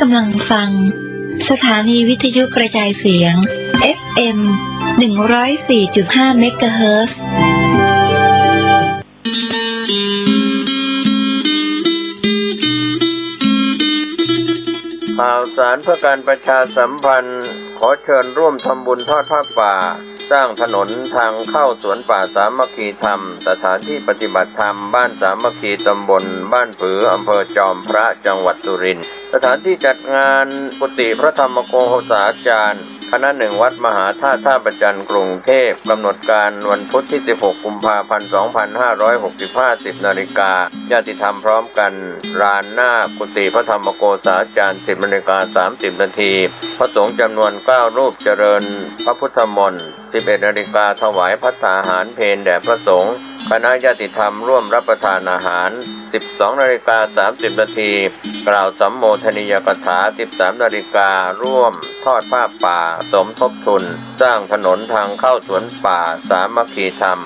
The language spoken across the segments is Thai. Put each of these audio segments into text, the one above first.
กำลังฟังสถานีวิทยุกระจายเสียง FM 104.5 เมกะเฮิรตซ์ข่าวสารเพื่อการประชาสัมพันธ์ขอเชิญร่วมทำบุญทอดผ้าป่าสร้างถนนทางเข้าสวนป่าสามัคคีธรรมสถานที่ปฏิบัติธรรมบ้านสามัคคีตำบลบ้านผืออำเภอจอมพระจังหวัดสุรินทร์สถานที่จัดงานกุฏิพระธรรมโกษาจารย์คณะหนึ่งวัดมหาธาตุท่าประจันกรุงเทพกำหนดการวันพุธที่16 กุมภาพันธ์ 2565 10 นาฬิกาญาติธรรมพร้อมกันลานหน้ากุฏิพระธรรมโกษาจารย์ 10 นาฬิกา 30 นาทีพระสงฆ์จำนวน 9 รูปเจริญพระพุทธมนต์ 11 นาฬิกาถวายภัตตาหารเพลแด่พระสงฆ์คณะญาติธรรมร่วมรับประทานอาหาร 12 นาฬิกา 30 นาทีกล่าวสัมโมทนียกถา 13 นาฬิการ่วมทอดผ้าป่าสมทบทุนสร้างถนนทางเข้าสวนป่าสามัคคีธรรม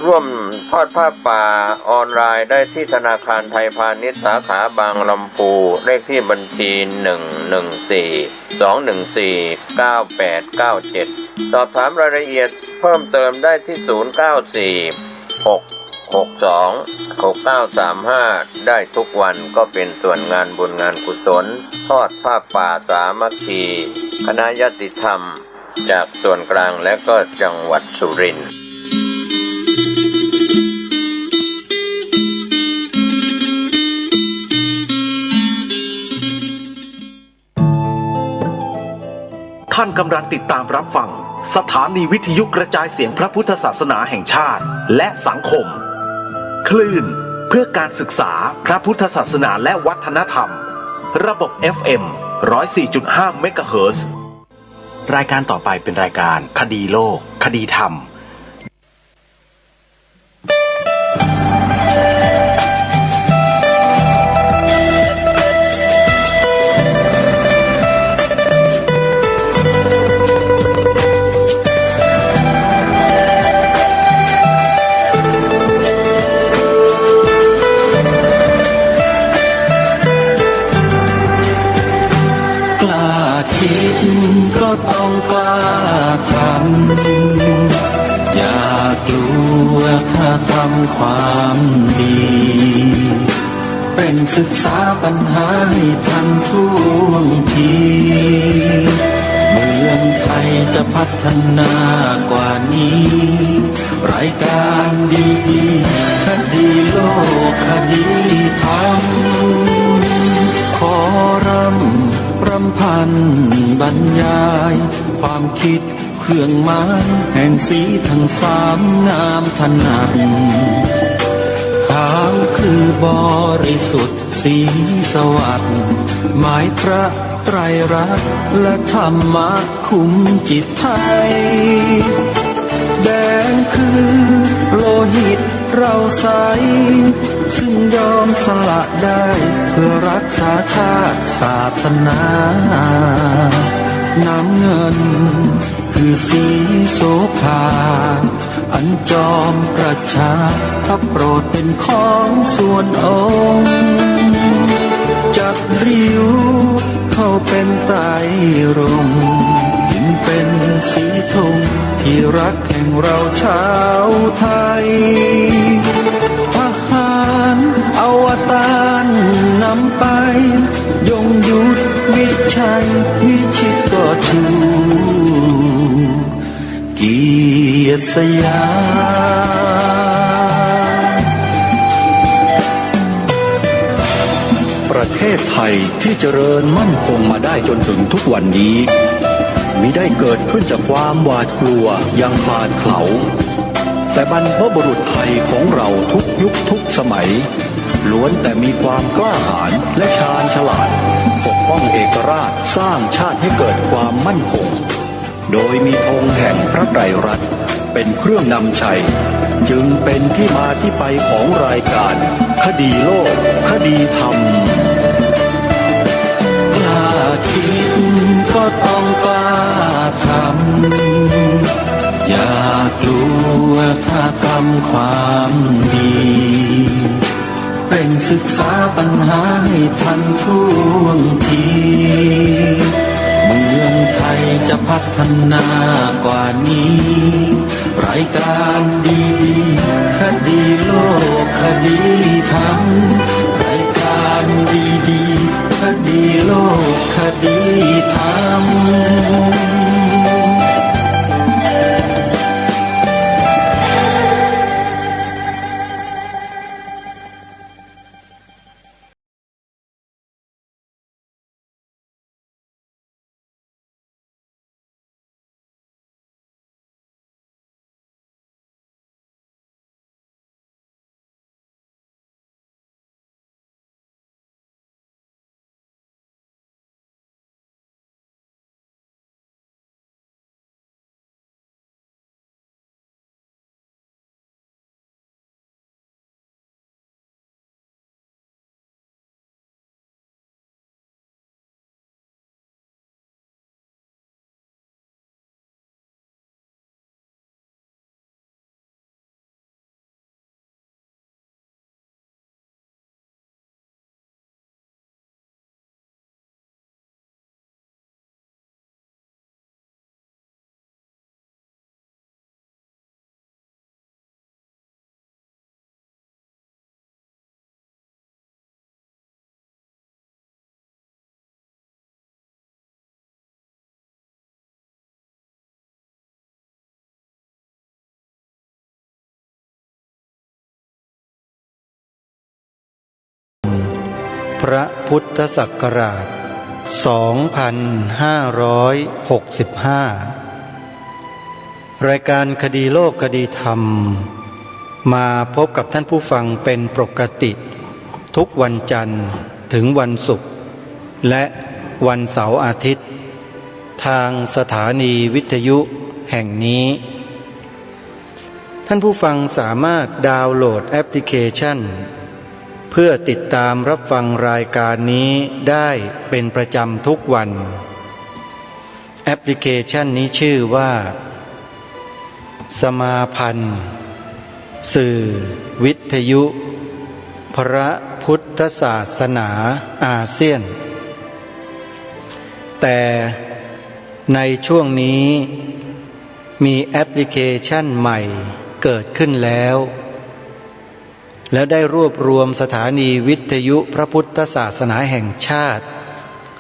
ร่วมทอดผ้าป่าออนไลน์ได้ที่ธนาคารไทยพาณิชย์สาขาบางลำพูเลขที่บัญชี 114-214-9897 สอบถามรายละเอียดเพิ่มเติมได้ที่ 094-662-6935 ได้ทุกวันก็เป็นส่วนงานบุญงานกุศลทอดผ้าป่าสามัคคีคณะญาติธรรมจากส่วนกลางและก็จังหวัดสุรินทร์ท่านกำลังติดตามรับฟังสถานีวิทยุกระจายเสียงพระพุทธศาสนาแห่งชาติและสังคมคลื่นเพื่อการศึกษาพระพุทธศาสนาและวัฒนธรรมระบบ FM 104.5 เมกะเฮิรตซ์รายการต่อไปเป็นรายการคดีโลกคดีธรรมก็ต้องกล้าทำอย่ากลัวถ้าทำความดีเป็นศึกษาปัญหาให้ทันท่วงทีเมืองไทยจะพัฒนากว่านี้รายการดีๆคดีโลกคดีธรรมขอรำพันบรรยายความคิดเครื่องหมายแห่งสีทั้งสามงามถนัดขาวคือบริสุทธิ์สีสวัสดิ์หมายพระไตรรัตน์และธรรมะคุ้มจิตไทยแดงคือโลหิตเราใสซึ่งยอมสละได้เพื่อรักษาชาติศาสนาน้ำเงินคือสีโสภาอันจอมประชาถ้าโปรดเป็นของส่วนองค์จักริ้วเข้าเป็นไตรรงค์จึงเป็นสีธงที่รักแห่งเราชาวไทยทหารอวตารนำไปยงยุทธวิชัยวิชิตก็ชูเกียรติสยามประเทศไทยที่เจริญมั่นคงมาได้จนถึงทุกวันนี้มิได้เกิดขึ้นจากความหวาดกลัวอย่างคลาดเขลาแต่บรรพบุรุษไทยของเราทุกยุคทุกสมัยล้วนแต่มีความกล้าหาญและชาญฉลาดปกป้องเอกราชสร้างชาติให้เกิดความมั่นคงโดยมีธงแห่งพระไตรรัตน์เป็นเครื่องนำชัยจึงเป็นที่มาที่ไปของรายการคดีโลกคดีธรรมกล้าคิดก็ต้องกล้าทำอย่ากลัวถ้าทำความดี เร่งศึกษาปัญหาให้ทันท่วงทีเมืองไทยจะพัฒนากว่านี้รายการดีๆคดีโลกคดีธรรมรายการดีๆคดีโลกคดีธรรมพระพุทธศักราช 2565 รายการคดีโลกคดีธรรมมาพบกับท่านผู้ฟังเป็นปกติทุกวันจันทร์ถึงวันศุกร์และวันเสาร์อาทิตย์ทางสถานีวิทยุแห่งนี้ท่านผู้ฟังสามารถดาวน์โหลดแอปพลิเคชันเพื่อติดตามรับฟังรายการนี้ได้เป็นประจำทุกวันแอปพลิเคชันนี้ชื่อว่าสมาพันธ์สื่อวิทยุพระพุทธศาสนาอาเซียนแต่ในช่วงนี้มีแอปพลิเคชันใหม่เกิดขึ้นแล้วได้รวบรวมสถานีวิทยุพระพุทธศาสนาแห่งชาติ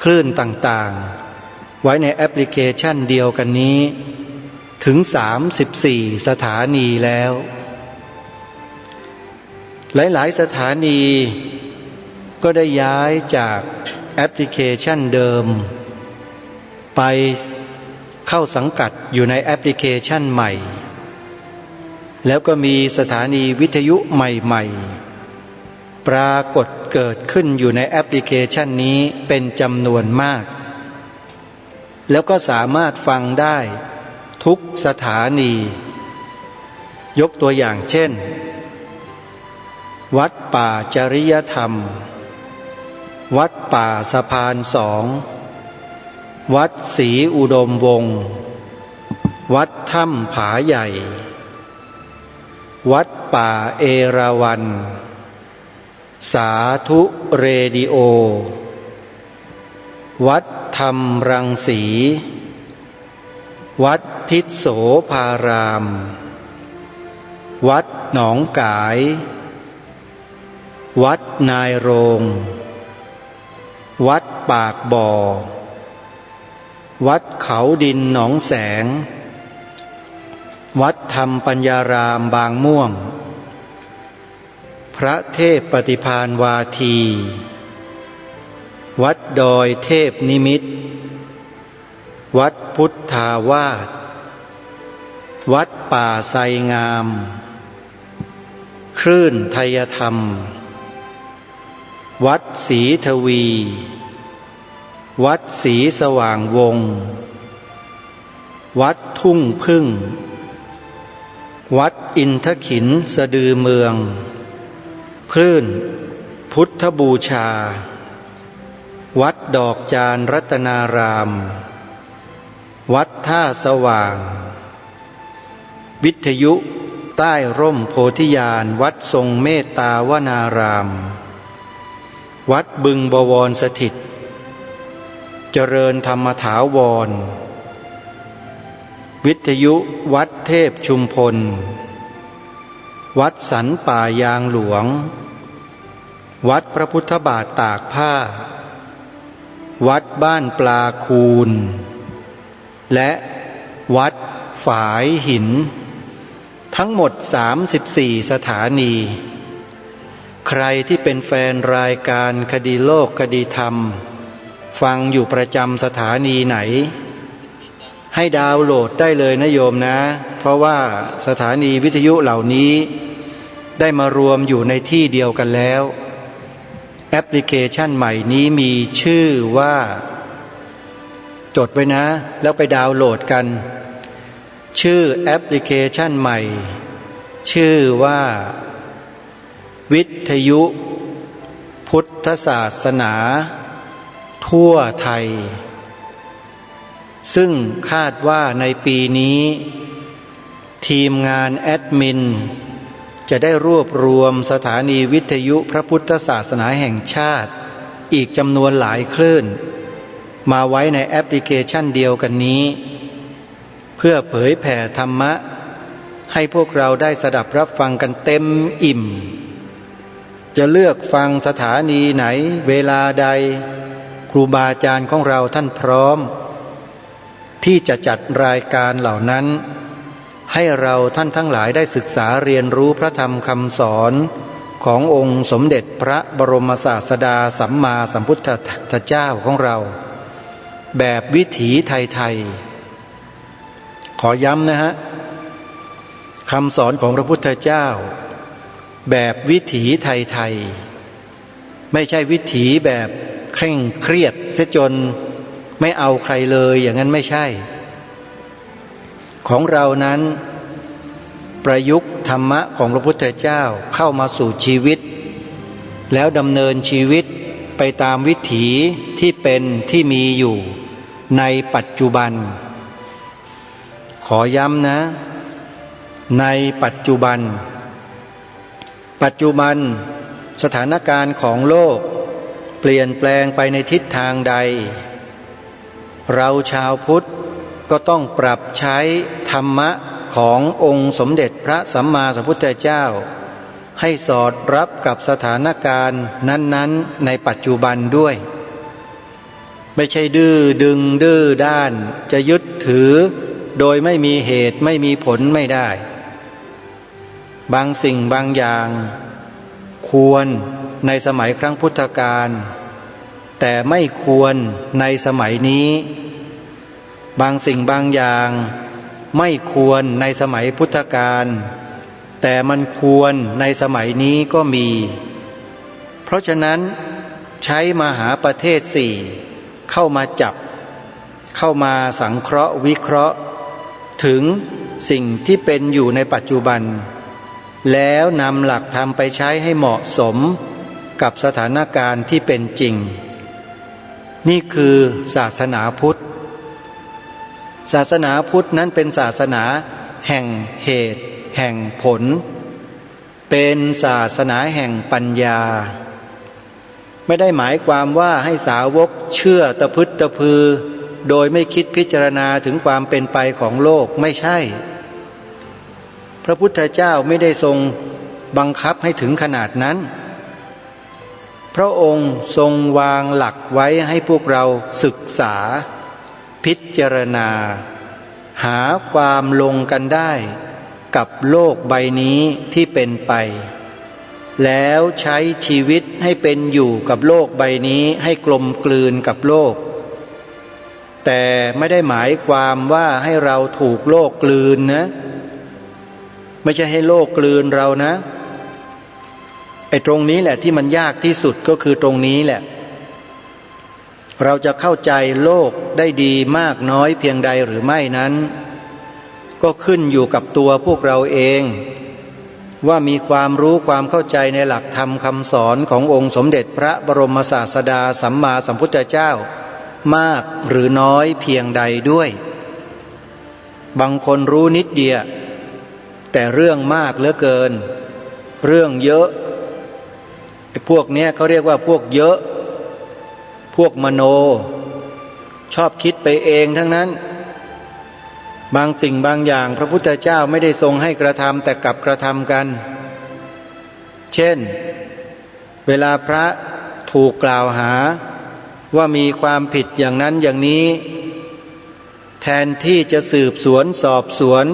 คลื่นต่างๆไว้ในแอปพลิเคชันเดียวกันนี้ถึง34สถานีแล้วหลายๆสถานีก็ได้ย้ายจากแอปพลิเคชันเดิมไปเข้าสังกัดอยู่ในแอปพลิเคชันใหม่แล้วก็มีสถานีวิทยุใหม่ๆปรากฏเกิดขึ้นอยู่ในแอปพลิเคชันนี้เป็นจำนวนมากแล้วก็สามารถฟังได้ทุกสถานียกตัวอย่างเช่นวัดป่าจริยธรรมวัดป่าสะพาน2วัดศรีอุดมวงศ์วัดถ้ำผาใหญ่วัดป่าเอราวัณสาธุเรดิโอวัดธรรมรังสีวัดพิษโสภารามวัดหนองกายวัดนายโรงวัดปากบ่อวัดเขาดินหนองแสงวัดธรรมปัญญารามบางม่วงพระเทพปฏิภาณวาทีวัดดอยเทพนิมิตรวัดพุทธาวาสวัดป่าไทรงามคลื่นไทยธรรมวัดศรีทวีวัดศรีสว่างวงศ์วัดทุ่งพึ่งวัดอินทขินสะดือเมืองคลื่นพุทธบูชาวัดดอกจานรัตนารามวัดท่าสว่างวิทยุใต้ร่มโพธิญาณวัดทรงเมตตาวนาราม วัดบึงบวรสถิตเจริญธรรมถาวรวิทยุวัดเทพชุมพลวัดสันป่ายางหลวงวัดพระพุทธบาทตากผ้าวัดบ้านปลาคูนและวัดฝายหินทั้งหมด34สถานีใครที่เป็นแฟนรายการคดีโลกคดีธรรมฟังอยู่ประจำสถานีไหนให้ดาวน์โหลดได้เลยนะโยมนะเพราะว่าสถานีวิทยุเหล่านี้ได้มารวมอยู่ในที่เดียวกันแล้วแอปพลิเคชันใหม่นี้มีชื่อว่าจดไว้นะแล้วไปดาวน์โหลดกันชื่อแอปพลิเคชันใหม่ชื่อว่าวิทยุพุทธศาสนาทั่วไทยซึ่งคาดว่าในปีนี้ทีมงานแอดมินจะได้รวบรวมสถานีวิทยุพระพุทธศาสนาแห่งชาติอีกจำนวนหลายคลื่นมาไว้ในแอปพลิเคชันเดียวกันนี้เพื่อเผยแผ่ธรรมะให้พวกเราได้สดับรับฟังกันเต็มอิ่มจะเลือกฟังสถานีไหนเวลาใดครูบาอาจารย์ของเราท่านพร้อมที่จะจัดรายการเหล่านั้นให้เราท่านทั้งหลายได้ศึกษาเรียนรู้พระธรรมคำสอนขององค์สมเด็จพระบรมศาสดาสัมมาสัมพุทธเจ้าของเราแบบวิถีไทยๆขอย้ำนะฮะคำสอนของพระพุทธเจ้าแบบวิถีไทยๆไม่ใช่วิถีแบบเคร่งเครียดซะจนไม่เอาใครเลยอย่างนั้นไม่ใช่ของเรานั้นประยุกต์ธรรมะของพระพุทธเจ้าเข้ามาสู่ชีวิตแล้วดำเนินชีวิตไปตามวิถีที่เป็นที่มีอยู่ในปัจจุบันขอย้ำนะในปัจจุบันสถานการณ์ของโลกเปลี่ยนแปลงไปในทิศทางใดเราชาวพุทธก็ต้องปรับใช้ธรรมะขององค์สมเด็จพระสัมมาสัมพุทธเจ้าให้สอดรับกับสถานการณ์นั้นๆในปัจจุบันด้วยไม่ใช่ดื้อดึงดื้อด้านจะยึดถือโดยไม่มีเหตุไม่มีผลไม่ได้บางสิ่งบางอย่างควรในสมัยครั้งพุทธกาลแต่ไม่ควรในสมัยนี้บางสิ่งบางอย่างไม่ควรในสมัยพุทธกาลแต่มันควรในสมัยนี้ก็มีเพราะฉะนั้นใช้มหาประเทศสี่เข้ามาจับเข้ามาสังเคราะห์วิเคราะห์ถึงสิ่งที่เป็นอยู่ในปัจจุบันแล้วนำหลักธรรมไปใช้ให้เหมาะสมกับสถานการณ์ที่เป็นจริงนี่คือศาสนาพุทธศาสนาพุทธนั้นเป็นศาสนาแห่งเหตุแห่งผลเป็นศาสนาแห่งปัญญาไม่ได้หมายความว่าให้สาวกเชื่อตะพึดตะพือโดยไม่คิดพิจารณาถึงความเป็นไปของโลกไม่ใช่พระพุทธเจ้าไม่ได้ทรงบังคับให้ถึงขนาดนั้นพระองค์ทรงวางหลักไว้ให้พวกเราศึกษาพิจารณาหาความลงกันได้กับโลกใบนี้ที่เป็นไปแล้วใช้ชีวิตให้เป็นอยู่กับโลกใบนี้ให้กลมกลืนกับโลกแต่ไม่ได้หมายความว่าให้เราถูกโลกกลืนนะไม่ใช่ให้โลกกลืนเรานะไอ้ตรงนี้แหละที่มันยากที่สุดก็คือตรงนี้แหละเราจะเข้าใจโลกได้ดีมากน้อยเพียงใดหรือไม่นั้นก็ขึ้นอยู่กับตัวพวกเราเองว่ามีความรู้ความเข้าใจในหลักธรรมคำสอนขององค์สมเด็จพระบรมศาสดาสัมมาสัมพุทธเจ้ามากหรือน้อยเพียงใดด้วยบางคนรู้นิดเดียวแต่เรื่องมากเหลือเกินเรื่องเยอะ พวกเนี้ยเขาเรียกว่าพวกเยอะพวกมโนชอบคิดไปเองทั้งนั้นบางสิ่งบางอย่างพระพุทธเจ้าไม่ได้ทรงให้กระทำแต่กลับกระทำกันเช่นเวลาพระถูกกล่าวหาว่ามีความผิดอย่างนั้นอย่างนี้แทนที่จะสืบสวนสอบสวน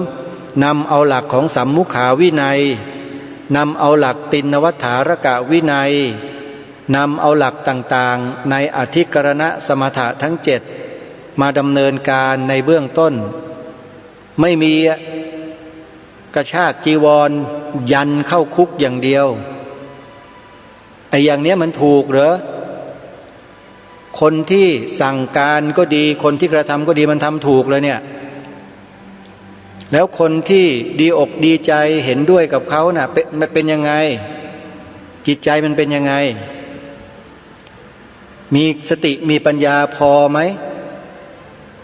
นำเอาหลักของสัมมุขาวินัยนำเอาหลักติณวัฏฐารกะวินัยนำเอาหลักต่างๆในอธิกรณะสมถะทั้ง7มาดำเนินการในเบื้องต้นไม่มีกระชากจีวรยันเข้าคุกอย่างเดียวไอ้อย่างเนี้ยมันถูกเหรอคนที่สั่งการก็ดีคนที่กระทำก็ดีมันทำถูกเลยเนี่ยแล้วคนที่ดีอกดีใจเห็นด้วยกับเขาน่ะมันเป็นยังไงจิตใจมันเป็นยังไงมีสติมีปัญญาพอไหม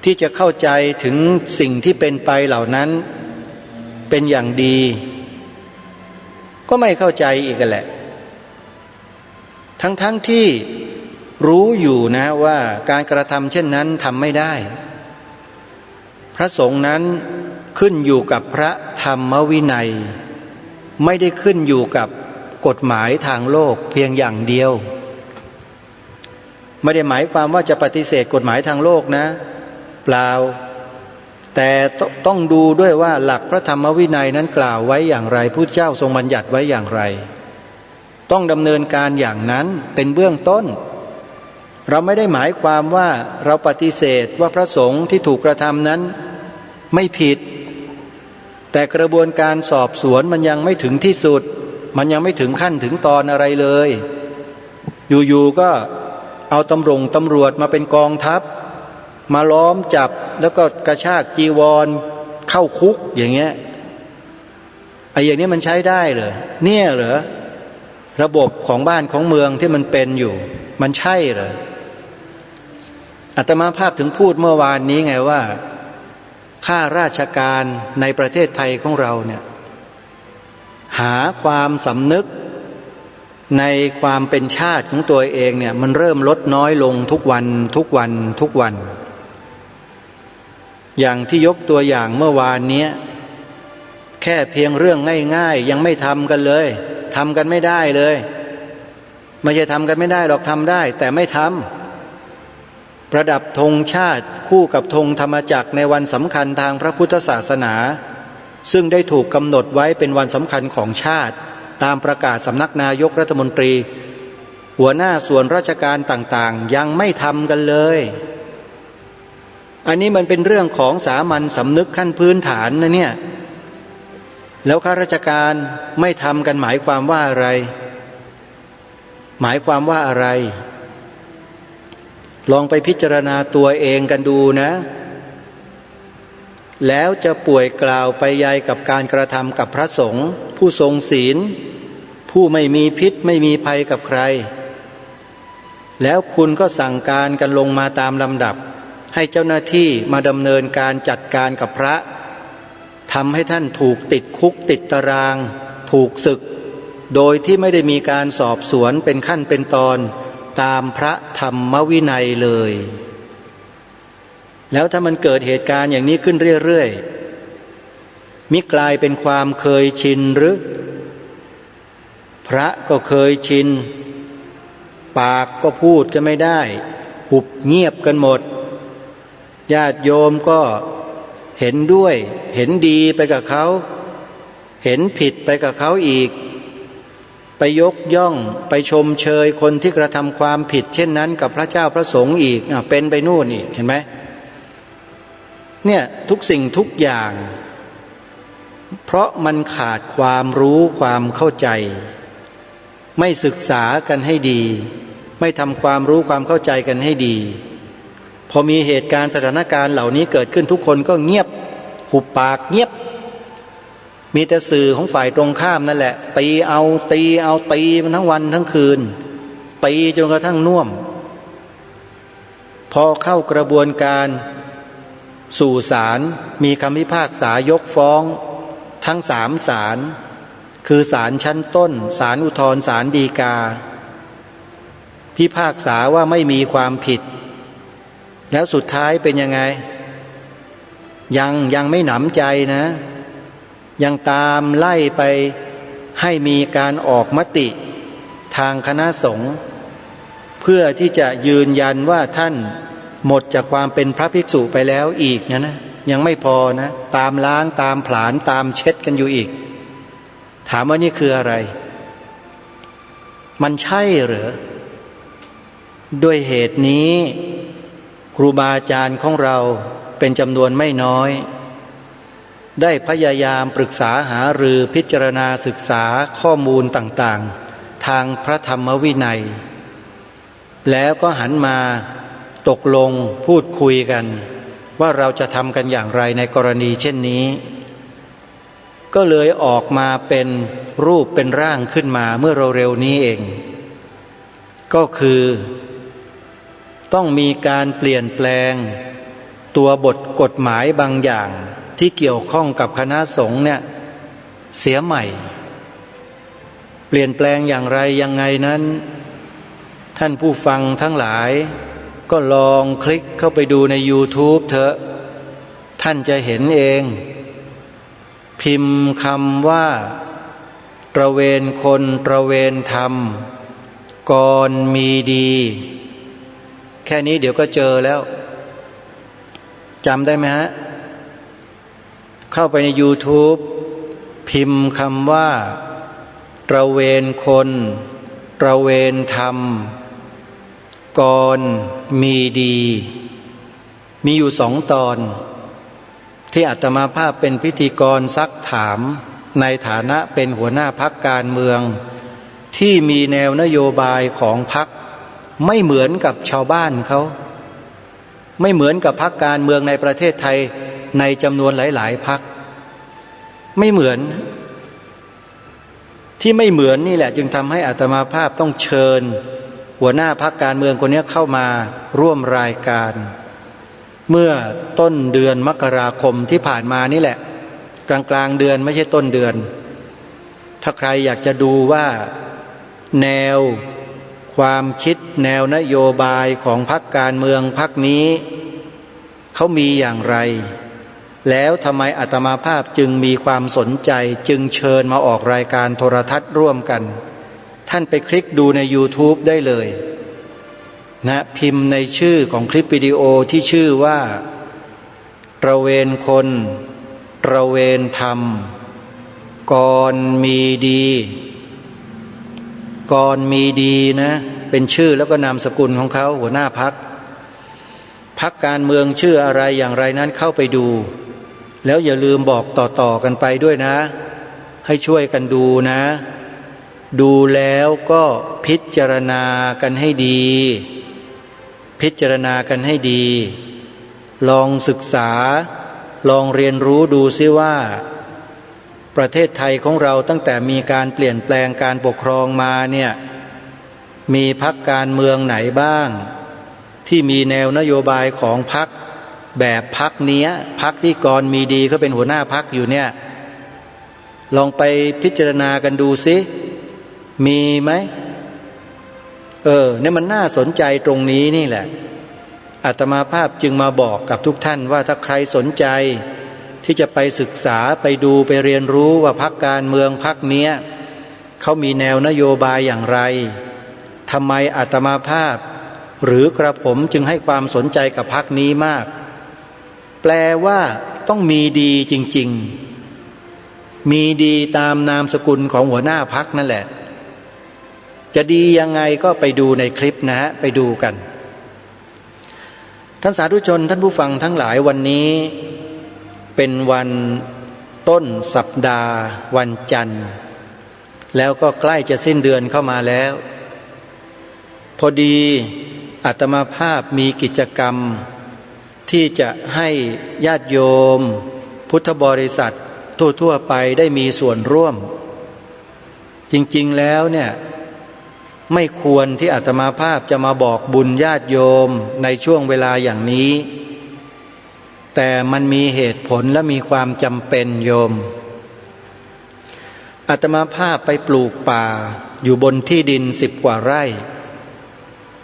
ที่จะเข้าใจถึงสิ่งที่เป็นไปเหล่านั้นเป็นอย่างดีก็ไม่เข้าใจอีกแหละทั้งที่รู้อยู่นะว่าการกระทำเช่นนั้นทำไม่ได้พระสงฆ์นั้นขึ้นอยู่กับพระธรรมวินัยไม่ได้ขึ้นอยู่กับกฎหมายทางโลกเพียงอย่างเดียวไม่ได้หมายความว่าจะปฏิเสธกฎหมายทางโลกนะเปล่าแต่ต้องดูด้วยว่าหลักพระธรรมวินัยนั้นกล่าวไว้อย่างไรพุทธเจ้าทรงบัญญัติไว้อย่างไรต้องดำเนินการอย่างนั้นเป็นเบื้องต้นเราไม่ได้หมายความว่าเราปฏิเสธว่าพระสงฆ์ที่ถูกกระทำนั้นไม่ผิดแต่กระบวนการสอบสวนมันยังไม่ถึงที่สุดมันยังไม่ถึงขั้นถึงตอนอะไรเลยอยู่ๆก็เอาตำรวจมาเป็นกองทัพมาล้อมจับแล้วก็กระชากจีวรเข้าคุกอย่างเงี้ยไอ้อย่างนี้มันใช้ได้เหรอเนี่ยเหรอระบบของบ้านของเมืองที่มันเป็นอยู่มันใช่เหรออาตมาภาพถึงพูดเมื่อวานนี้ไงว่าข้าราชการในประเทศไทยของเราเนี่ยหาความสำนึกในความเป็นชาติของตัวเองเนี่ยมันเริ่มลดน้อยลงทุกวันอย่างที่ยกตัวอย่างเมื่อวานนี้แค่เพียงเรื่องง่ายๆยังไม่ทำกันเลยทำกันไม่ได้เลยไม่ใช่ทำกันไม่ได้หรอกทำได้แต่ไม่ทำประดับธงชาติคู่กับธงธรรมจักรในวันสำคัญทางพระพุทธศาสนาซึ่งได้ถูกกำหนดไว้เป็นวันสำคัญของชาติตามประกาศสำนักนายกรัฐมนตรีหัวหน้าส่วนราชการต่างๆยังไม่ทำกันเลยอันนี้มันเป็นเรื่องของสามัญสำนึกขั้นพื้นฐานนะเนี่ยแล้วข้าราชการไม่ทำกันหมายความว่าอะไรหมายความว่าอะไรลองไปพิจารณาตัวเองกันดูนะแล้วจะป่วยกล่าวไปใหญ่กับการกระทำกับพระสงฆ์ผู้ทรงศีลผู้ไม่มีพิษไม่มีภัยกับใครแล้วคุณก็สั่งการกันลงมาตามลำดับให้เจ้าหน้าที่มาดำเนินการจัดการกับพระทำให้ท่านถูกติดคุกติดตารางถูกสึกโดยที่ไม่ได้มีการสอบสวนเป็นขั้นเป็นตอนตามพระธรรมวินัยเลยแล้วถ้ามันเกิดเหตุการณ์อย่างนี้ขึ้นเรื่อยๆมิกลายเป็นความเคยชินหรือพระก็เคยชินปากก็พูดกันไม่ได้หุบเงียบกันหมดญาติโยมก็เห็นด้วยเห็นดีไปกับเขาเห็นผิดไปกับเขาอีกไปยกย่องไปชมเชยคนที่กระทำความผิดเช่นนั้นกับพระเจ้าพระสงฆ์อีกเป็นไปนู่นอีกเห็นไหมเนี่ยทุกสิ่งทุกอย่างเพราะมันขาดความรู้ความเข้าใจไม่ศึกษากันให้ดีไม่ทำความรู้ความเข้าใจกันให้ดีพอมีเหตุการณ์สถานการณ์เหล่านี้เกิดขึ้นทุกคนก็เงียบหุบปากเงียบมีแต่สื่อของฝ่ายตรงข้ามนั่นแหละตีมันทั้งวันทั้งคืนตีจนกระทั่งน่วมพอเข้ากระบวนการสู่ศาลมีคำพิพากษายกฟ้องทั้ง3ศาลคือศาลชั้นต้นศาลอุทธรณ์ศาลฎีกา พิพากษาว่าไม่มีความผิดแล้วสุดท้ายเป็นยังไงยังไม่หนำใจนะยังตามไล่ไปให้มีการออกมติทางคณะสงฆ์เพื่อที่จะยืนยันว่าท่านหมดจากความเป็นพระภิกษุไปแล้วอีกนะยังไม่พอนะตามล้างตามผลาญตามเช็ดกันอยู่อีกถามว่านี่คืออะไรมันใช่หรือด้วยเหตุนี้ครูบาอาจารย์ของเราเป็นจำนวนไม่น้อยได้พยายามปรึกษาหารือพิจารณาศึกษาข้อมูลต่างๆทางพระธรรมวินัยแล้วก็หันมาตกลงพูดคุยกันว่าเราจะทำกันอย่างไรในกรณีเช่นนี้ก็เลยออกมาเป็นรูปเป็นร่างขึ้นมาเมื่อเร็วๆนี้เองก็คือต้องมีการเปลี่ยนแปลงตัวบทกฎหมายบางอย่างที่เกี่ยวข้องกับคณะสงฆ์เนี่ยเสียใหม่เปลี่ยนแปลงอย่างไรยังไงนั้นท่านผู้ฟังทั้งหลายก็ลองคลิกเข้าไปดูใน YouTube เถอะท่านจะเห็นเองพิมพ์คำว่าตระเวนคนตระเวนธรรมกรมีดีแค่นี้เดี๋ยวก็เจอแล้วจำได้ไหมฮะเข้าไปใน YouTube พิมพ์คำว่าตระเวนคนตระเวนธรรมกรมีดีมีอยู่2 ตอนที่อาตมาภาพเป็นพิธีกรซักถามในฐานะเป็นหัวหน้าพรรคการเมืองที่มีแนวนโยบายของพรรคไม่เหมือนกับชาวบ้านเขาไม่เหมือนกับพรรคการเมืองในประเทศไทยในจำนวนหลายๆพรรคไม่เหมือนที่ไม่เหมือนนี่แหละจึงทำให้อาตมาภาพต้องเชิญหัวหน้าพรรคการเมืองคนนี้เข้ามาร่วมรายการเมื่อต้นเดือนมกราคมที่ผ่านมานี่แหละกลางเดือนไม่ใช่ต้นเดือนถ้าใครอยากจะดูว่าแนวความคิดแนวนโยบายของพรรคการเมืองพรรคนี้เขามีอย่างไรแล้วทำไมอาตมาภาพจึงมีความสนใจจึงเชิญมาออกรายการโทรทัศน์ร่วมกันท่านไปคลิกดูใน YouTube ได้เลยนะพิมพ์ในชื่อของคลิปวิดีโอที่ชื่อว่าตระเวนคนตระเวนธรรมกรมีดีกรมีดีนะเป็นชื่อแล้วก็นามสกุลของเขาหัวหน้าพรรคการเมืองชื่ออะไรอย่างไรนั้นเข้าไปดูแล้วอย่าลืมบอกต่อกันไปด้วยนะให้ช่วยกันดูนะดูแล้วก็พิจารณากันให้ดีพิจารณากันให้ดีลองศึกษาลองเรียนรู้ดูซิว่าประเทศไทยของเราตั้งแต่มีการเปลี่ยนแปลงการปกครองมาเนี่ยมีพรรคการเมืองไหนบ้างที่มีแนวนโยบายของพรรคแบบพรรคนี้พรรคที่กรมีดีเขาเป็นหัวหน้าพรรคอยู่เนี่ยลองไปพิจารณากันดูซิมีไหมเนี่ยมันน่าสนใจตรงนี้นี่แหละอาตมาภาพจึงมาบอกกับทุกท่านว่าถ้าใครสนใจที่จะไปศึกษาไปดูไปเรียนรู้ว่าพรรคการเมืองพรรคนี้เขามีแนวนโยบายอย่างไรทำไมอาตมาภาพหรือกระผมจึงให้ความสนใจกับพรรคนี้มากแปลว่าต้องมีดีจริงๆมีดีตามนามสกุลของหัวหน้าพรรคนั่นแหละจะดียังไงก็ไปดูในคลิปนะฮะไปดูกันท่านสาธุชนท่านผู้ฟังทั้งหลายวันนี้เป็นวันต้นสัปดาห์วันจันทร์แล้วก็ใกล้จะสิ้นเดือนเข้ามาแล้วพอดีอาตมาภาพมีกิจกรรมที่จะให้ญาติโยมพุทธบริษัททั่วไปได้มีส่วนร่วมจริงๆแล้วเนี่ยไม่ควรที่อาตมาภาพจะมาบอกบุญญาติโยมในช่วงเวลาอย่างนี้แต่มันมีเหตุผลและมีความจำเป็นโยมอาตมาภาพไปปลูกป่าอยู่บนที่ดิน10 กว่าไร่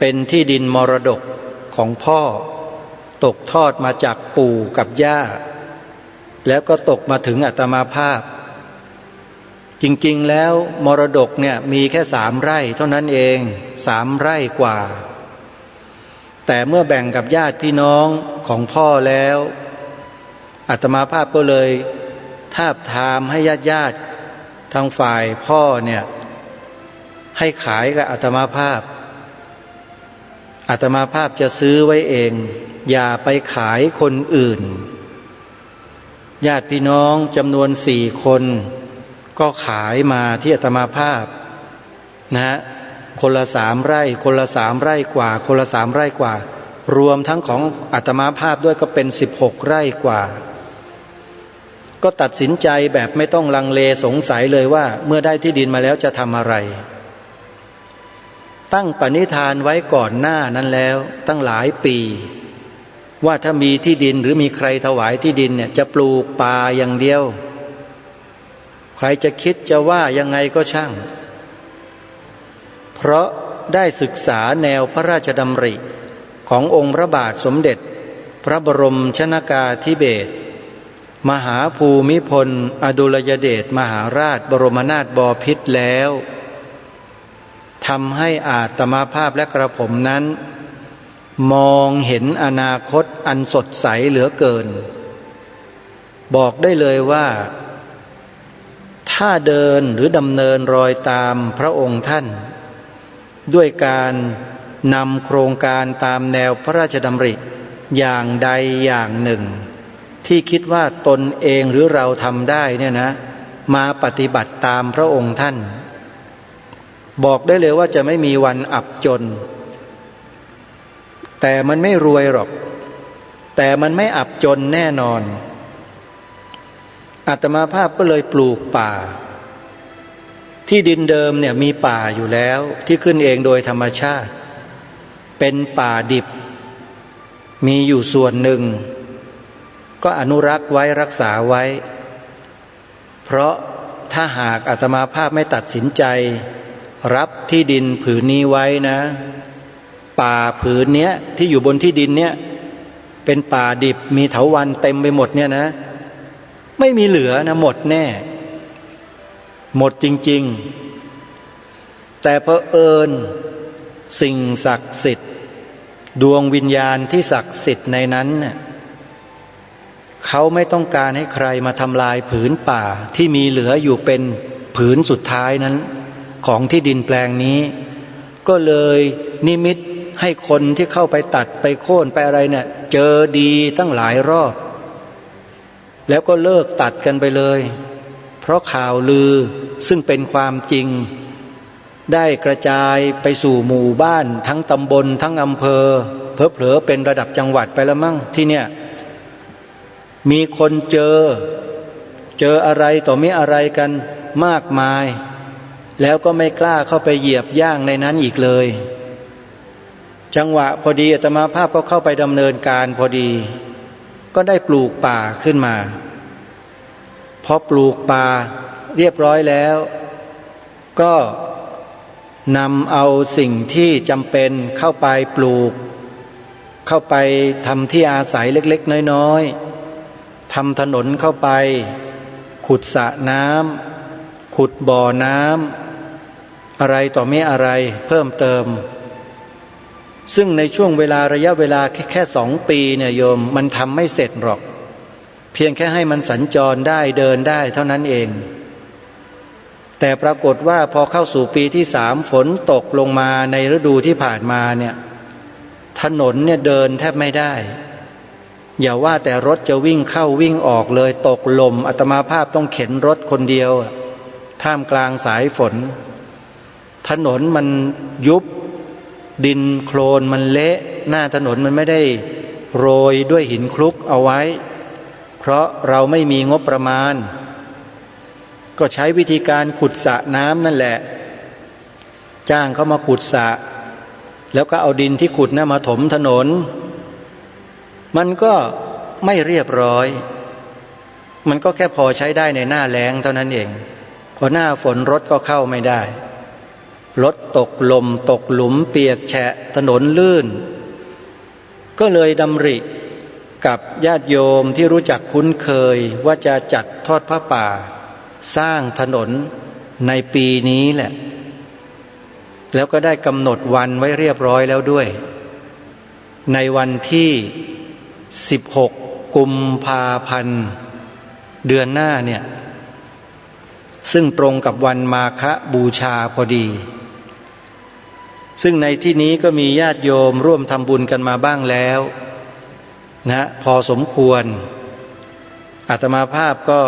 เป็นที่ดินมรดกของพ่อตกทอดมาจากปู่กับย่าแล้วก็ตกมาถึงอาตมาภาพจริงๆแล้วมรดกเนี่ยมีแค่3 ไร่เท่านั้นเอง3 ไร่กว่าแต่เมื่อแบ่งกับญาติพี่น้องของพ่อแล้วอาตมาภาพก็เลยทาบทามให้ญาติทางฝ่ายพ่อเนี่ยให้ขายกับอาตมาภาพอาตมาภาพจะซื้อไว้เองอย่าไปขายคนอื่นญาติพี่น้องจำนวน4 คนก็ขายมาที่อาตมาภาพนะคนละ3 ไร่คนละ3 ไร่กว่าคนละ3 ไร่กว่ารวมทั้งของอาตมาภาพด้วยก็เป็น16 ไร่กว่าก็ตัดสินใจแบบไม่ต้องลังเลสงสัยเลยว่าเมื่อได้ที่ดินมาแล้วจะทำอะไรตั้งปณิธานไว้ก่อนหน้านั้นแล้วตั้งหลายปีว่าถ้ามีที่ดินหรือมีใครถวายที่ดินเนี่ยจะปลูกป่าอย่างเดียวใครจะคิดจะว่ายังไงก็ช่างเพราะได้ศึกษาแนวพระราชดำริขององค์พระบาทสมเด็จพระบรมชนกาธิเบศรมหาภูมิพลอดุลยเดชมหาราชบรมนาถบพิตรแล้วทำให้อาตมาภาพและกระผมนั้นมองเห็นอนาคตอันสดใสเหลือเกินบอกได้เลยว่าถ้าเดินหรือดำเนินรอยตามพระองค์ท่านด้วยการนำโครงการตามแนวพระราชดำริอย่างใดอย่างหนึ่งที่คิดว่าตนเองหรือเราทำได้เนี่ยนะมาปฏิบัติตามพระองค์ท่านบอกได้เลยว่าจะไม่มีวันอับจนแต่มันไม่รวยหรอกแต่มันไม่อับจนแน่นอนอาตมาภาพก็เลยปลูกป่าที่ดินเดิมเนี่ยมีป่าอยู่แล้วที่ขึ้นเองโดยธรรมชาติเป็นป่าดิบมีอยู่ส่วนหนึ่งก็อนุรักษ์ไว้รักษาไว้เพราะถ้าหากอาตมาภาพไม่ตัดสินใจรับที่ดินผืนนี้ไว้นะป่าผืนเนี้ยที่อยู่บนที่ดินเนี้ยเป็นป่าดิบมีเถาวัลย์เต็มไปหมดเนี่ยนะไม่มีเหลือนะหมดแน่หมดจริงๆแต่เผอิญสิ่งศักดิ์สิทธิ์ดวงวิญญาณที่ศักดิ์สิทธิ์ในนั้นเนี่ยเขาไม่ต้องการให้ใครมาทำลายผืนป่าที่มีเหลืออยู่เป็นผืนสุดท้ายนั้นของที่ดินแปลงนี้ก็เลยนิมิตให้คนที่เข้าไปตัดไปโค่นไปอะไรเนี่ยเจอดีตั้งหลายรอบแล้วก็เลิกตัดกันไปเลยเพราะข่าวลือซึ่งเป็นความจริงได้กระจายไปสู่หมู่บ้านทั้งตำบลทั้งอำเภอเผลอๆเป็นระดับจังหวัดไปแล้วมั้งที่เนี่ยมีคนเจออะไรต่อมีอะไรกันมากมายแล้วก็ไม่กล้าเข้าไปเหยียบย่างในนั้นอีกเลยจังหวะพอดีอาตมาภาพก็เข้าไปดำเนินการพอดีก็ได้ปลูกป่าขึ้นมาพอปลูกป่าเรียบร้อยแล้วก็นำเอาสิ่งที่จำเป็นเข้าไปปลูกเข้าไปทำที่อาศัยเล็กๆน้อยๆทำถนนเข้าไปขุดสระน้ำขุดบ่อน้ำอะไรต่อไม่อะไรเพิ่มเติมซึ่งในช่วงเวลาระยะเวลาแค่2 ปีเนี่ยโยมมันทำไม่เสร็จหรอกเพียงแค่ให้มันสัญจรได้เดินได้เท่านั้นเองแต่ปรากฏว่าพอเข้าสู่ปีที่3ฝนตกลงมาในฤดูที่ผ่านมาเนี่ยถนนเนี่ยเดินแทบไม่ได้อย่าว่าแต่รถจะวิ่งเข้าวิ่งออกเลยตกลมอาตมาภาพต้องเข็นรถคนเดียวท่ามกลางสายฝนถนนมันยุบดินโคลนมันเละหน้าถนนมันไม่ได้โรยด้วยหินคลุกเอาไว้เพราะเราไม่มีงบประมาณก็ใช้วิธีการขุดสระน้ำนั่นแหละจ้างเขามาขุดสระแล้วก็เอาดินที่ขุดน่ะมาถมถนนมันก็ไม่เรียบร้อยมันก็แค่พอใช้ได้ในหน้าแล้งเท่านั้นเองพอหน้าฝนรถก็เข้าไม่ได้ รถตกลมตกหลุมเปียกแฉะถนนลื่นก็เลยดำริกับญาติโยมที่รู้จักคุ้นเคยว่าจะจัดทอดผ้าป่าสร้างถนนในปีนี้แหละแล้วก็ได้กำหนดวันไว้เรียบร้อยแล้วด้วยในวันที่16 กุมภาพันธ์เดือนหน้าเนี่ยซึ่งตรงกับวันมาฆบูชาพอดีซึ่งในที่นี้ก็มีญาติโยมร่วมทำบุญกันมาบ้างแล้วนะพอสมควรอาตมาภาพก็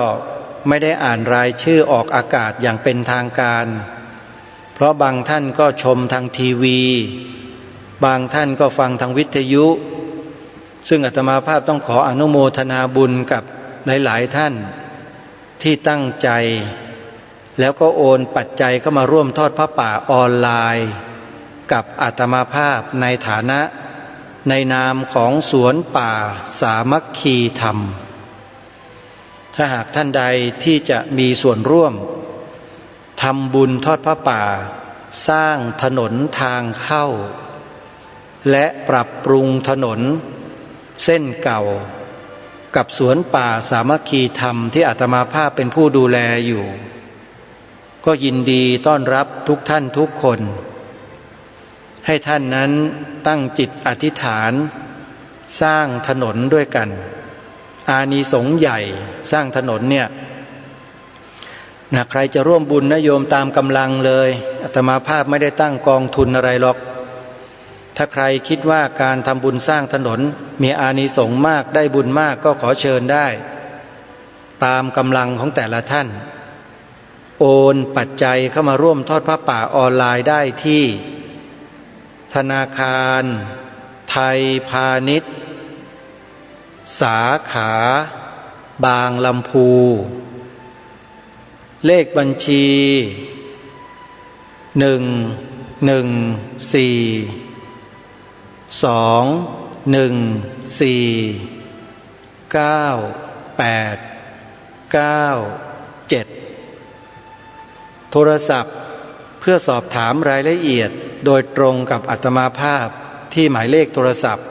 ไม่ได้อ่านรายชื่อออกอากาศอย่างเป็นทางการเพราะบางท่านก็ชมทางทีวีบางท่านก็ฟังทางวิทยุซึ่งอาตมาภาพต้องขออนุโมทนาบุญกับหลายๆท่านที่ตั้งใจแล้วก็โอนปัจจัยเข้ามาร่วมทอดพระป่าออนไลน์กับอาตมาภาพในฐานะในนามของสวนป่าสามัคคีธรรมถ้าหากท่านใดที่จะมีส่วนร่วมทำบุญทอดพระป่าสร้างถนนทางเข้าและปรับปรุงถนนเส้นเก่ากับสวนป่าสามัคคีธรรมที่อาตมาภาพเป็นผู้ดูแลอยู่ก็ยินดีต้อนรับทุกท่านทุกคนให้ท่านนั้นตั้งจิตอธิษฐานสร้างถนนด้วยกันอานิสงส์ใหญ่สร้างถนนเนี่ยนะใครจะร่วมบุญนะโยมตามกำลังเลยอาตมาภาพไม่ได้ตั้งกองทุนอะไรหรอกถ้าใครคิดว่าการทำบุญสร้างถนนมีอานิสงส์มากได้บุญมากก็ขอเชิญได้ตามกำลังของแต่ละท่านโอนปัจจัยเข้ามาร่วมทอดผ้าป่าออนไลน์ได้ที่ธนาคารไทยพาณิชย์สาขาบางลำพูเลขบัญชี11421498997โทรศัพท์เพื่อสอบถามรายละเอียดโดยตรงกับอาตมาภาพที่หมายเลขโทรศัพท์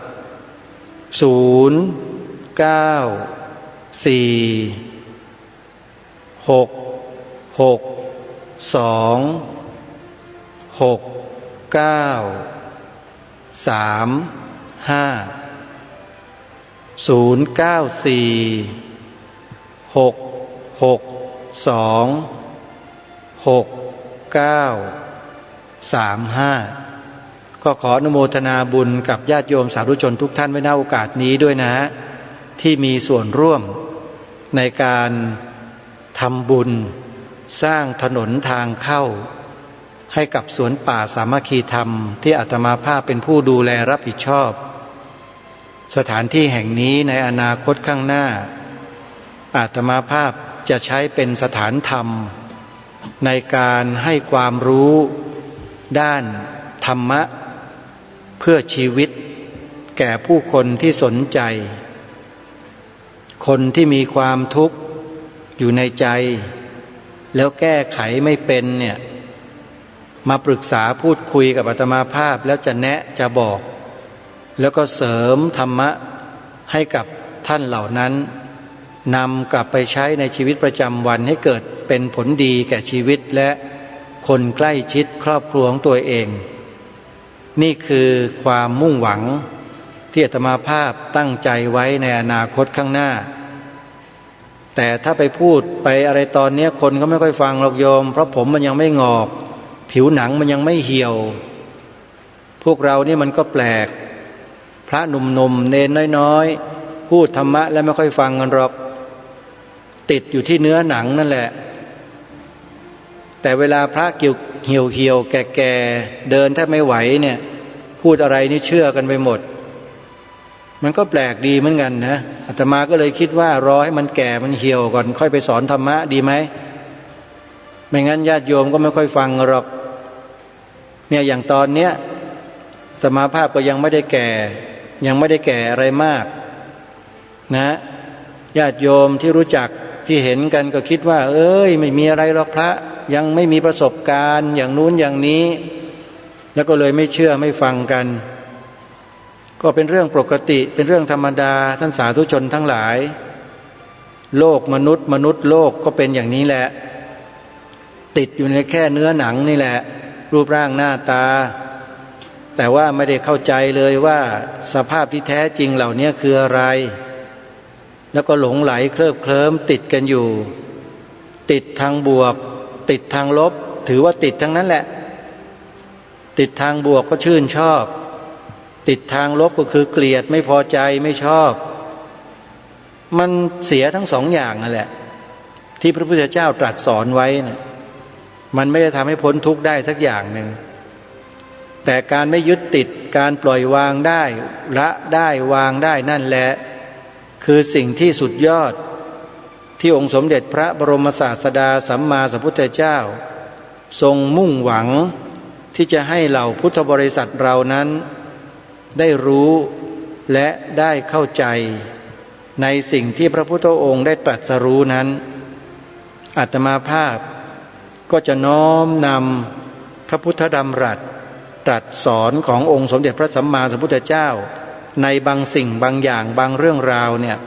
ก็ขออนุโมทนาบุญกับญาติโยมสาธุชนทุกท่านไว้ณโอกาสนี้ด้วยนะที่มีส่วนร่วมในการทำบุญสร้างถนนทางเข้าให้กับสวนป่าสามัคคีธรรมที่อาตมาภาพเป็นผู้ดูแลรับผิดชอบสถานที่แห่งนี้ในอนาคตข้างหน้าอาตมาภาพจะใช้เป็นสถานธรรมในการให้ความรู้ด้านธรรมะเพื่อชีวิตแก่ผู้คนที่สนใจคนที่มีความทุกข์อยู่ในใจแล้วแก้ไขไม่เป็นเนี่ยมาปรึกษาพูดคุยกับอาตมาภาพแล้วจะแนะจะบอกแล้วก็เสริมธรรมะให้กับท่านเหล่านั้นนำกลับไปใช้ในชีวิตประจำวันให้เกิดเป็นผลดีแก่ชีวิตและคนใกล้ชิดครอบครัวของตัวเองนี่คือความมุ่งหวังที่อาตมาภาพตั้งใจไว้ในอนาคตข้างหน้าแต่ถ้าไปพูดไปอะไรตอนนี้คนก็ไม่ค่อยฟังหรอกโยมเพราะผมมันยังไม่งอกผิวหนังมันยังไม่เหี่ยวพวกเรานี่มันก็แปลกพระหนุ่มๆเนนน้อยๆพูดธรรมะแล้วไม่ค่อยฟังกันหรอกติดอยู่ที่เนื้อหนังนั่นแหละแต่เวลาพระเหี่ยวแก่ๆเดินแทบไม่ไหวเนี่ยพูดอะไรนี่เชื่อกันไปหมดมันก็แปลกดีเหมือนกันนะอาตมาก็เลยคิดว่ารอให้มันแก่มันเหี่ยวก่อนค่อยไปสอนธรรมะดีไหมไม่งั้นญาติโยมก็ไม่ค่อยฟังหรอกเนี่ยอย่างตอนเนี้ยอาตมาภาพก็ยังไม่ได้แก่อะไรมากนะญาติโยมที่รู้จักที่เห็นกันก็คิดว่าไม่มีอะไรหรอกพระ ยังไม่มีประสบการณ์อย่างนู้นอย่างนี้ แล้วก็เลยไม่เชื่อไม่ฟังกันก็เป็นเรื่องปกติเป็นเรื่องธรรมดาท่านสาธุชนทั้งหลายโลกมนุษย์โลกก็เป็นอย่างนี้แหละติดอยู่ในแค่เนื้อหนังนี่แหละรูปร่างหน้าตาแต่ว่าไม่ได้เข้าใจเลยว่าสภาพที่แท้จริงเหล่านี้คืออะไรแล้วก็หลงไหลเคลิบเคลิ้มติดกันอยู่ติดทางบวกติดทางลบถือว่าติดทั้งนั้นแหละติดทางบวกก็ชื่นชอบติดทางลบก็คือเกลียดไม่พอใจไม่ชอบมันเสียทั้งสองอย่างนั่นแหละที่พระพุทธเจ้าตรัสสอนไว้นะมันไม่ได้ทำให้พ้นทุกข์ได้สักอย่างหนึ่งแต่การไม่ยึดติดการปล่อยวางได้ละได้วางได้นั่นแหละคือสิ่งที่สุดยอดที่องค์สมเด็จพระบรมศาสดาสัมมาสัมพุทธเจ้าทรงมุ่งหวังที่จะให้เหล่าพุทธบริษัทเรานั้นได้รู้และได้เข้าใจในสิ่งที่พระพุทธองค์ได้ตรัสรู้นั้นอาตมาภาพก็จะน้อมนำพระพุทธดำรัสตรัสสอนขององค์สมเด็จพระสัมมาสัมพุทธเจ้าในบางสิ่งบางอย่างบางเรื่องราวเนี่ย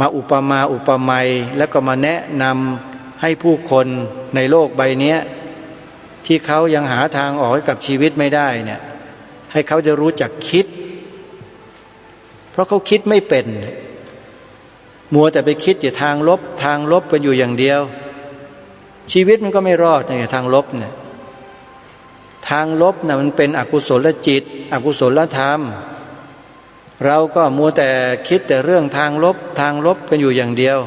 มาอุปมาอุปไมยแล้วก็มาแนะนำให้ผู้คนในโลกใบนี้ที่เขายังหาทางออกให้กับชีวิตไม่ได้เนี่ยให้เขาจะรู้จักคิดเพราะเขาคิดไม่เป็นมัวแต่ไปคิดอยู่ทางลบกันอยู่อย่างเดียวชีวิตมันก็ไม่รอดในทางลบเนี่ยทางลบน่ะมันเป็นอกุศลจิตอกุศลธรรมเราก็มัวแต่คิดแต่เรื่องทางลบกันอยู่อย่างเดียว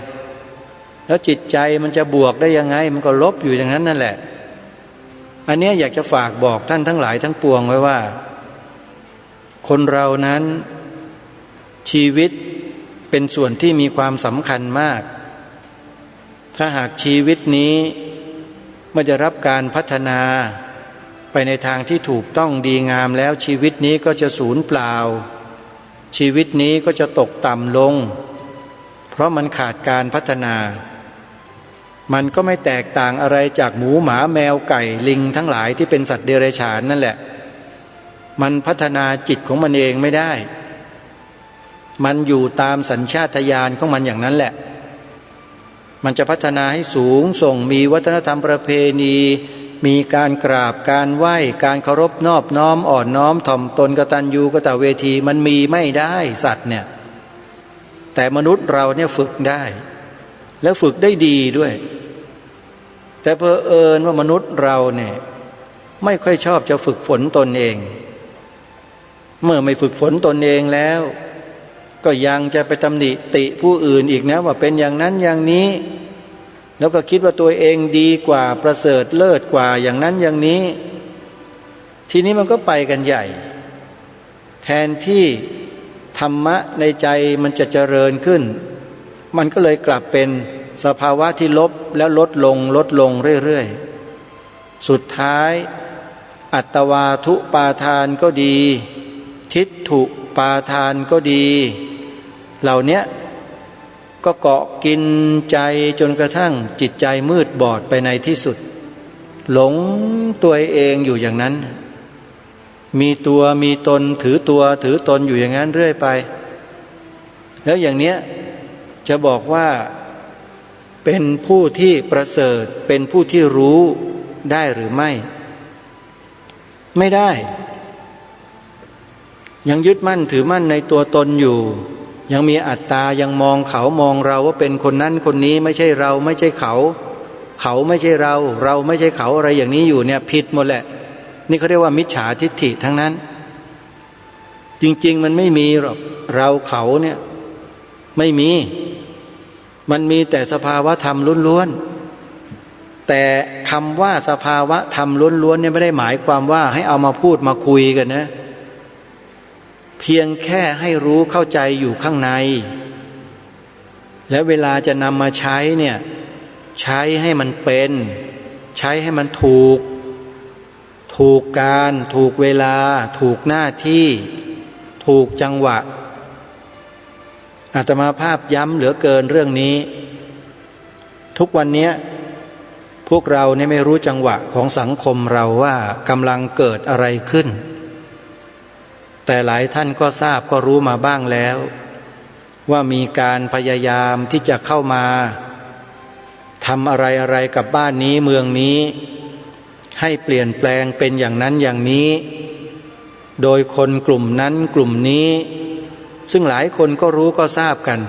แล้วจิตใจมันจะบวกได้ยังไงมันก็ลบอยู่อย่างนั้นนั่นแหละอันนี้อยากจะฝากบอกท่านทั้งหลายทั้งปวงไว้ว่าคนเรานั้นชีวิตเป็นส่วนที่มีความสำคัญมากถ้าหากชีวิตนี้ไม่ได้รับการพัฒนาไปในทางที่ถูกต้องดีงามแล้วชีวิตนี้ก็จะสูญเปล่าชีวิตนี้ก็จะตกต่ำลงเพราะมันขาดการพัฒนามันก็ไม่แตกต่างอะไรจากหมูหมาแมวไก่ลิงทั้งหลายที่เป็นสัตว์เดรัจฉานนั่นแหละมันพัฒนาจิตของมันเองไม่ได้มันอยู่ตามสัญชาตญาณของมันอย่างนั้นแหละมันจะพัฒนาให้สูงส่งมีวัฒนธรรมประเพณีมีการกราบการไหว้การเคารพนอบน้อมอ่อนน้อมถ่อมตนกตัญญูกตเวทีมันมีไม่ได้สัตว์เนี่ยแต่มนุษย์เราเนี่ยฝึกได้แล้วฝึกได้ดีด้วยแต่เผอิญว่ามนุษย์เราเนี่ยไม่ค่อยชอบจะฝึกฝนตนเองเมื่อไม่ฝึกฝนตนเองแล้วก็ยังจะไปตำหนิติผู้อื่นอีกนะว่าเป็นอย่างนั้นอย่างนี้แล้วก็คิดว่าตัวเองดีกว่าประเสริฐเลิศกว่าอย่างนั้นอย่างนี้ทีนี้มันก็ไปกันใหญ่แทนที่ธรรมะในใจมันจะเจริญขึ้นมันก็เลยกลับเป็นสภาวะที่ลบแล้วลดลงเรื่อยๆสุดท้ายอัตตวาทุปาทานก็ดีทิฏฐุปาทานก็ดีเหล่านี้ก็เกาะกินใจจนกระทั่งจิตใจมืดบอดไปในที่สุดหลงตัวเองอยู่อย่างนั้นมีตัวมีตนถือตัวถือตนอยู่อย่างนั้นเรื่อยไปแล้วอย่างเนี้ยจะบอกว่าเป็นผู้ที่ประเสริฐเป็นผู้ที่รู้ได้หรือไม่ได้ยังยึดมั่นถือมั่นในตัวตนอยู่ยังมีอัตตายังมองเขามองเราว่าเป็นคนนั้นคนนี้ไม่ใช่เราไม่ใช่เขาเขาไม่ใช่เราเราไม่ใช่เขาอะไรอย่างนี้อยู่เนี่ยผิดหมดแหละนี่เขาเรียกว่ามิจฉาทิฏฐิทั้งนั้นจริงๆมันไม่มีหรอกเราเขาเนี่ยไม่มีมันมีแต่สภาวะธรรมล้วนๆแต่คำว่าสภาวะธรรมล้วนๆเนี่ยไม่ได้หมายความว่าให้เอามาพูดมาคุยกันนะเพียงแค่ให้รู้เข้าใจอยู่ข้างในและเวลาจะนำมาใช้เนี่ยใช้ให้มันเป็นใช้ให้มันถูกการถูกเวลาถูกหน้าที่ถูกจังหวะอาตมาภาพย้ำเหลือเกินเรื่องนี้ทุกวันนี้ผ พวกเราเนี่ยไม่รู้จังหวะของสังคมเราว่ากำลังเกิดอะไรขึ้นแต่หลายท่านก็ทราบก็รู้มาบ้างแล้วว่ามีการพยายามที่จะเข้ามาทำอะไรกับบ้านนี้เมืองนี้ให้เปลี่ยนแปลงเป็นอย่างนั้นอย่างนี้โดยคนกลุ่มนั้นกลุ่มนี้ซึ่งหลายคนก็รู้ก็ทราบกัน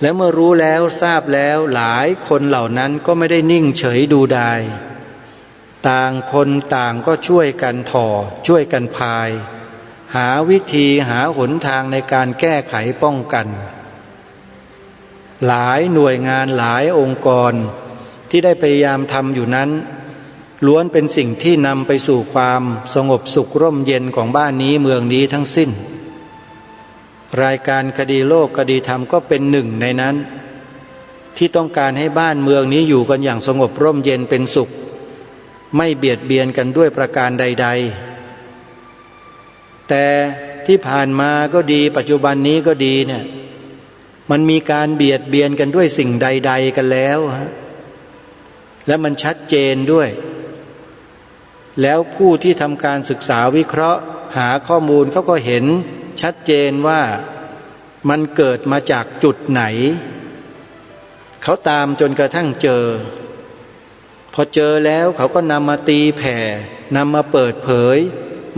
และเมื่อรู้แล้วทราบแล้วหลายคนเหล่านั้นก็ไม่ได้นิ่งเฉยดูดายต่างคนต่างก็ช่วยกันถ่อช่วยกันพายหาวิธีหาหนทางในการแก้ไขป้องกันหลายหน่วยงานหลายองค์กรที่ได้พยายามทำอยู่นั้นล้วนเป็นสิ่งที่นำไปสู่ความสงบสุขร่มเย็นของบ้านนี้เมืองนี้ทั้งสิ้นรายการคดีโลกคดีธรรมก็เป็นหนึ่งในนั้นที่ต้องการให้บ้านเมืองนี้อยู่กันอย่างสงบร่มเย็นเป็นสุขไม่เบียดเบียนกันด้วยประการใดๆแต่ที่ผ่านมาก็ดีปัจจุบันนี้ก็ดีเนี่ยมันมีการเบียดเบียนกันด้วยสิ่งใดๆกันแล้วฮะและมันชัดเจนด้วยแล้วผู้ที่ทำการศึกษาวิเคราะห์หาข้อมูลเขาก็เห็นชัดเจนว่ามันเกิดมาจากจุดไหนเขาตามจนกระทั่งเจอพอเจอแล้วเขาก็นำมาตีแผ่นำมาเปิดเผย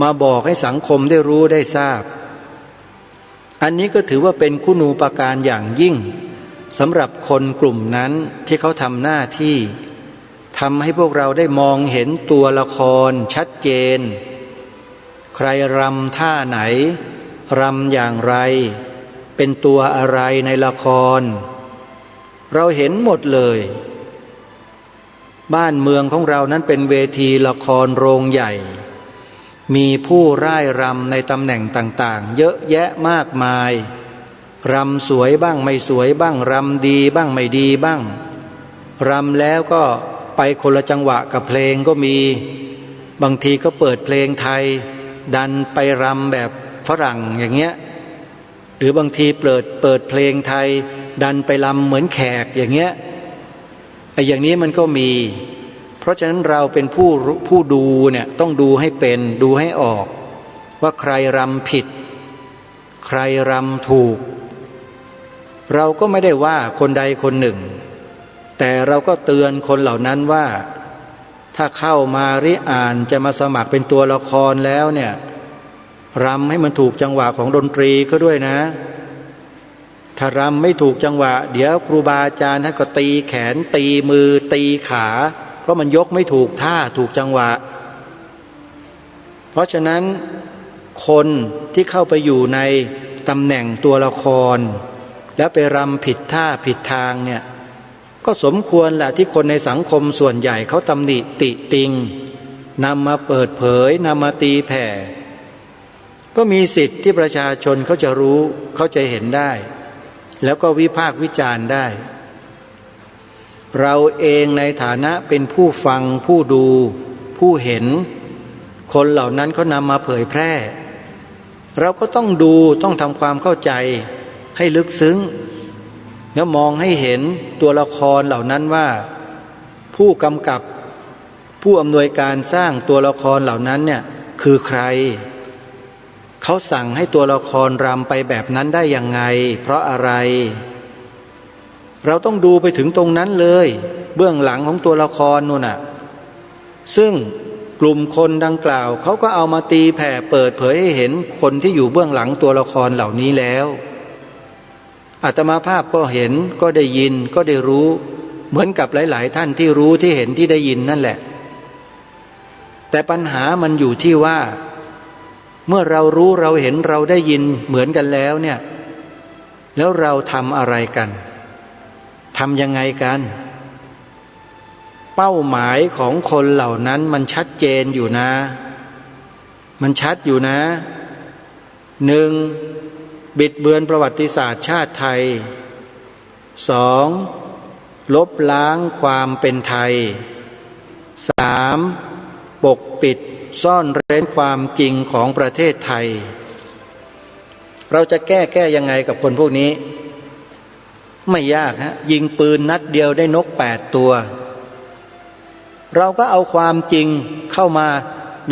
มาบอกให้สังคมได้รู้ได้ทราบอันนี้ก็ถือว่าเป็นคุณูปการอย่างยิ่งสำหรับคนกลุ่มนั้นที่เขาทำหน้าที่ทำให้พวกเราได้มองเห็นตัวละครชัดเจนใครรำท่าไหนรำอย่างไรเป็นตัวอะไรในละครเราเห็นหมดเลยบ้านเมืองของเรานั้นเป็นเวทีละครโรงใหญ่มีผู้ร่ายรำในตำแหน่งต่างๆเยอะแยะมากมายรำสวยบ้างไม่สวยบ้างรำดีบ้างไม่ดีบ้างรำแล้วก็ไปคนละจังหวะกับเพลงก็มีบางทีก็เปิดเพลงไทยดันไปรำแบบฝรั่งอย่างเงี้ยหรือบางทีเปิดเพลงไทยดันไปรำเหมือนแขกอย่างเงี้ยไอ้อย่างนี้มันก็มีเพราะฉะนั้นเราเป็นผู้ดูเนี่ยต้องดูให้เป็นดูให้ออกว่าใครรำผิดใครรำถูกเราก็ไม่ได้ว่าคนใดคนหนึ่งแต่เราก็เตือนคนเหล่านั้นว่าถ้าเข้ามาอ่านจะมาสมัครเป็นตัวละครแล้วเนี่ยรำให้มันถูกจังหวะของดนตรีก็ด้วยนะถ้ารำไม่ถูกจังหวะเดี๋ยวครูบาอาจารย์ท่านก็ตีแขนตีมือตีขาเพราะมันยกไม่ถูกท่าถูกจังหวะเพราะฉะนั้นคนที่เข้าไปอยู่ในตำแหน่งตัวละครแล้วไปรำผิดท่าผิดทางเนี่ยก็สมควรแหละที่คนในสังคมส่วนใหญ่เขาตำหนิติติงนำมาเปิดเผยนำมาตีแผ่ก็มีสิทธิ์ที่ประชาชนเขาจะรู้เขาจะเห็นได้แล้วก็วิพากษ์วิจารณ์ได้เราเองในฐานะเป็นผู้ฟังผู้ดูผู้เห็นคนเหล่านั้นเขานำมาเผยแพร่เราก็ต้องดูต้องทำความเข้าใจให้ลึกซึ้งแล้วมองให้เห็นตัวละครเหล่านั้นว่าผู้กำกับผู้อำนวยการสร้างตัวละครเหล่านั้นเนี่ยคือใครเขาสั่งให้ตัวละครรำไปแบบนั้นได้ยังไงเพราะอะไรเราต้องดูไปถึงตรงนั้นเลยเบื้องหลังของตัวละครนู่นน่ะซึ่งกลุ่มคนดังกล่าวเขาก็เอามาตีแผ่เปิดเผยให้เห็นคนที่อยู่เบื้องหลังตัวละครเหล่านี้แล้วอาตมาภาพก็เห็นก็ได้ยินก็ได้รู้เหมือนกับหลายๆท่านที่รู้ที่เห็นที่ได้ยินนั่นแหละแต่ปัญหามันอยู่ที่ว่าเมื่อเรารู้เราเห็นเราได้ยินเหมือนกันแล้วเนี่ยแล้วเราทำอะไรกันทำยังไงกันเป้าหมายของคนเหล่านั้นมันชัดเจนอยู่นะมันชัดอยู่นะ1บิดเบือนประวัติศาสตร์ชาติไทย2ลบล้างความเป็นไทย3ปกปิดซ่อนเร้นความจริงของประเทศไทยเราจะแก้ยังไงกับคนพวกนี้ไม่ยากฮะยิงปืนนัดเดียวได้นก8ตัว เราก็เอาความจริงเข้ามา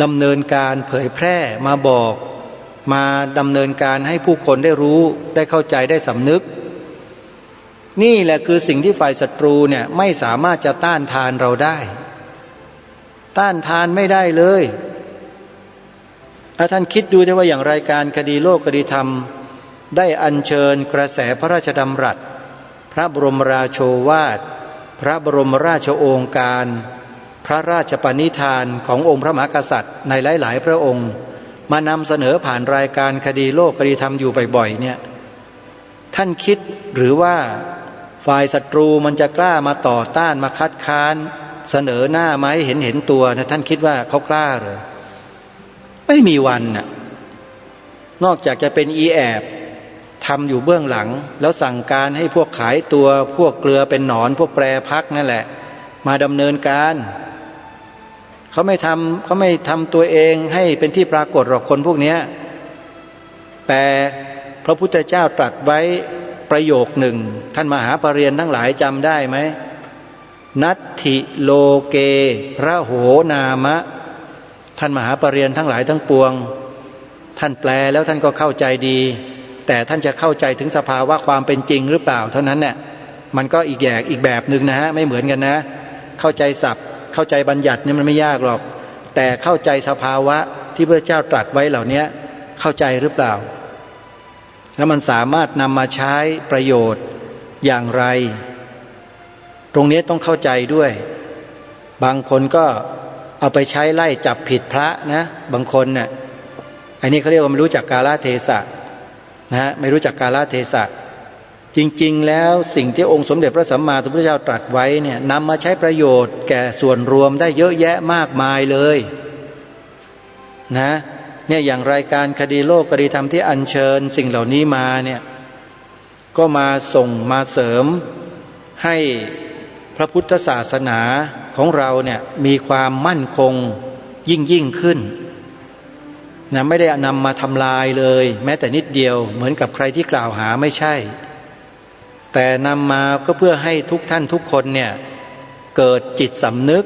ดำเนินการเผยแพร่มาบอกมาดำเนินการให้ผู้คนได้รู้ได้เข้าใจได้สำนึกนี่แหละคือสิ่งที่ฝ่ายศัตรูเนี่ยไม่สามารถจะต้านทานเราได้ต้านทานไม่ได้เลยท่านคิดดูได้ว่าอย่างรายการคดีโลกคดีธรรมได้อัญเชิญกระแสพระราชดำรัสพระบรมราโชวาทพระบรมราชโองการพระราชปณิธานขององค์พระมหากษัตริย์ในหลายๆพระองค์มานำเสนอผ่านรายการคดีโลกคดีธรรมอยู่บ่อยๆเนี่ยท่านคิดหรือว่าฝ่ายศัตรูมันจะกล้ามาต่อต้านมาคัดค้านเสนอหน้ามาให้เห็นตัวนะท่านคิดว่าเขากล้าหรือไม่มีวันน่ะนอกจากจะเป็นอีแอบทำอยู่เบื้องหลังแล้วสั่งการให้พวกขายตัวพวกเกลือเป็นหนอนพวกแปรพักนั่นแหละมาดำเนินการเขาไม่ทำตัวเองให้เป็นที่ปรากฏหรอกคนพวกนี้แต่พระพุทธเจ้าตรัสไว้ประโยคหนึ่งท่านมหาปรริญญาทั้งหลายจำได้ไหมนัตถิโลเกระโหนามะท่านมหาปรริญญาทั้งหลายทั้งปวงท่านแปลแล้วท่านก็เข้าใจดีแต่ท่านจะเข้าใจถึงสภาวะความเป็นจริงหรือเปล่าเท่านั้นเนี่ยมันก็อีกแบบหนึ่งนะฮะไม่เหมือนกันนะเข้าใจศัพท์เข้าใจบัญญัตินี่มันไม่ยากหรอกแต่เข้าใจสภาวะที่พระเจ้าตรัสไว้เหล่านี้เข้าใจหรือเปล่าแล้วมันสามารถนำมาใช้ประโยชน์อย่างไรตรงนี้ต้องเข้าใจด้วยบางคนก็เอาไปใช้ไล่จับผิดพระนะบางคนเนี่ยอันนี้เขาเรียกว่าไม่รู้จักกาลเทศะนะไม่รู้จักกาลเทศะจริงๆแล้วสิ่งที่องค์สมเด็จพระสัมมาสัมพุทธเจ้าตรัสไว้เนี่ยนำมาใช้ประโยชน์แก่ส่วนรวมได้เยอะแยะมากมายเลยนะเนี่ยอย่างรายการคดีโลกคดีธรรมที่อัญเชิญสิ่งเหล่านี้มาเนี่ยก็มาส่งมาเสริมให้พระพุทธศาสนาของเราเนี่ยมีความมั่นคงยิ่งขึ้นนะไม่ได้นำมาทำลายเลยแม้แต่นิดเดียวเหมือนกับใครที่กล่าวหาไม่ใช่แต่นำมาก็เพื่อให้ทุกท่านทุกคนเนี่ยเกิดจิตสำนึก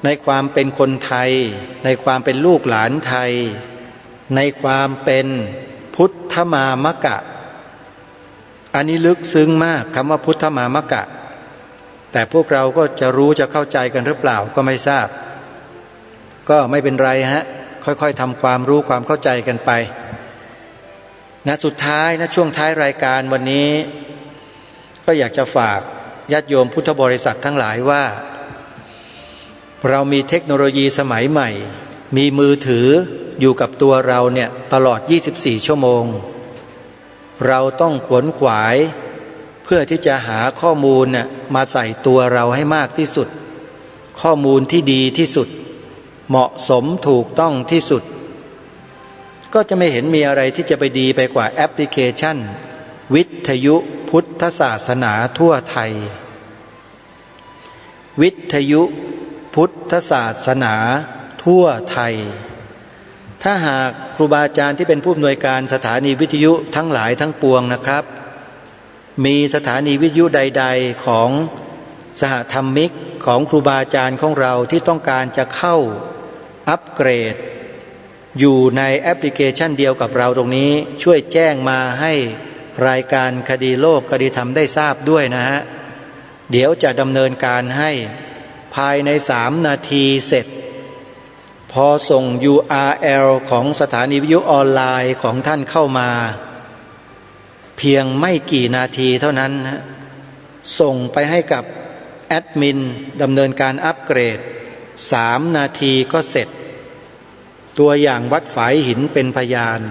ในความเป็นคนไทยในความเป็นลูกหลานไทยในความเป็นพุทธมามกะอันนี้ลึกซึ้งมากคำว่าพุทธมามกะแต่พวกเราก็จะรู้จะเข้าใจกันหรือเปล่าก็ไม่ทราบก็ไม่เป็นไรฮะค่อยๆทำความรู้ความเข้าใจกันไปนะสุดท้ายนะช่วงท้ายรายการวันนี้ก็อยากจะฝากญาติโยมพุทธบริษัททั้งหลายว่าเรามีเทคโนโลยีสมัยใหม่มีมือถืออยู่กับตัวเราเนี่ยตลอด24ชั่วโมงเราต้องขวนขวายเพื่อที่จะหาข้อมูลน่ะมาใส่ตัวเราให้มากที่สุดข้อมูลที่ดีที่สุดเหมาะสมถูกต้องที่สุดก็จะไม่เห็นมีอะไรที่จะไปดีไปกว่าแอปพลิเคชันวิทยุพุทธศาสนาทั่วไทยวิทยุพุทธศาสนาทั่วไทยถ้าหากครูบาอาจารย์ที่เป็นผู้อำนวยการสถานีวิทยุทั้งหลายทั้งปวงนะครับมีสถานีวิทยุใดๆของสหธรรมิกของครูบาอาจารย์ของเราที่ต้องการจะเข้าอัปเกรดอยู่ในแอปพลิเคชันเดียวกับเราตรงนี้ช่วยแจ้งมาให้รายการคดีโลกคดีธรรมได้ทราบด้วยนะฮะเดี๋ยวจะดำเนินการให้ภายใน3 นาทีเสร็จพอส่ง URL ของสถานีวิทยุออนไลน์ของท่านเข้ามาเพียงไม่กี่นาทีเท่านั้นนะส่งไปให้กับแอดมินดำเนินการอัปเกรด3 นาทีก็เสร็จตัวอย่างวัดฝายหินเป็นพยาน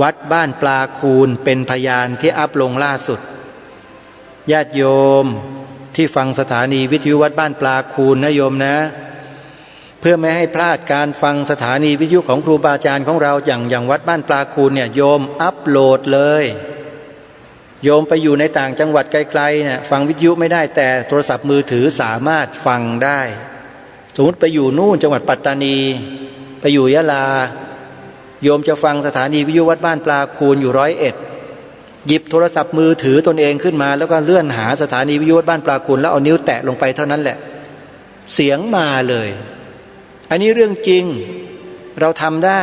วัดบ้านปลาคูนเป็นพยานที่อัปลงล่าสุดญาติโยมที่ฟังสถานีวิทยุวัดบ้านปลาคูนนะโยมนะเพื่อไม่ให้พลาดการฟังสถานีวิทยุของครูบาอาจารย์ของเราอย่างวัดบ้านปลาคูนเนี่ยโยมอัปโหลดเลยโยมไปอยู่ในต่างจังหวัดไกลๆเนี่ยฟังวิทยุไม่ได้แต่โทรศัพท์มือถือสามารถฟังได้สมมติไปอยู่นู่นจังหวัดปัตตานีไปอยู่ยะลาโยมจะฟังสถานีวิทยุวัดบ้านปลาคูนอยู่101 หยิบโทรศัพท์มือถือตนเองขึ้นมาแล้วก็เลื่อนหาสถานีวิทยุบ้านปลากุลแล้วเอานิ้วแตะลงไปเท่านั้นแหละเสียงมาเลยอันนี้เรื่องจริงเราทำได้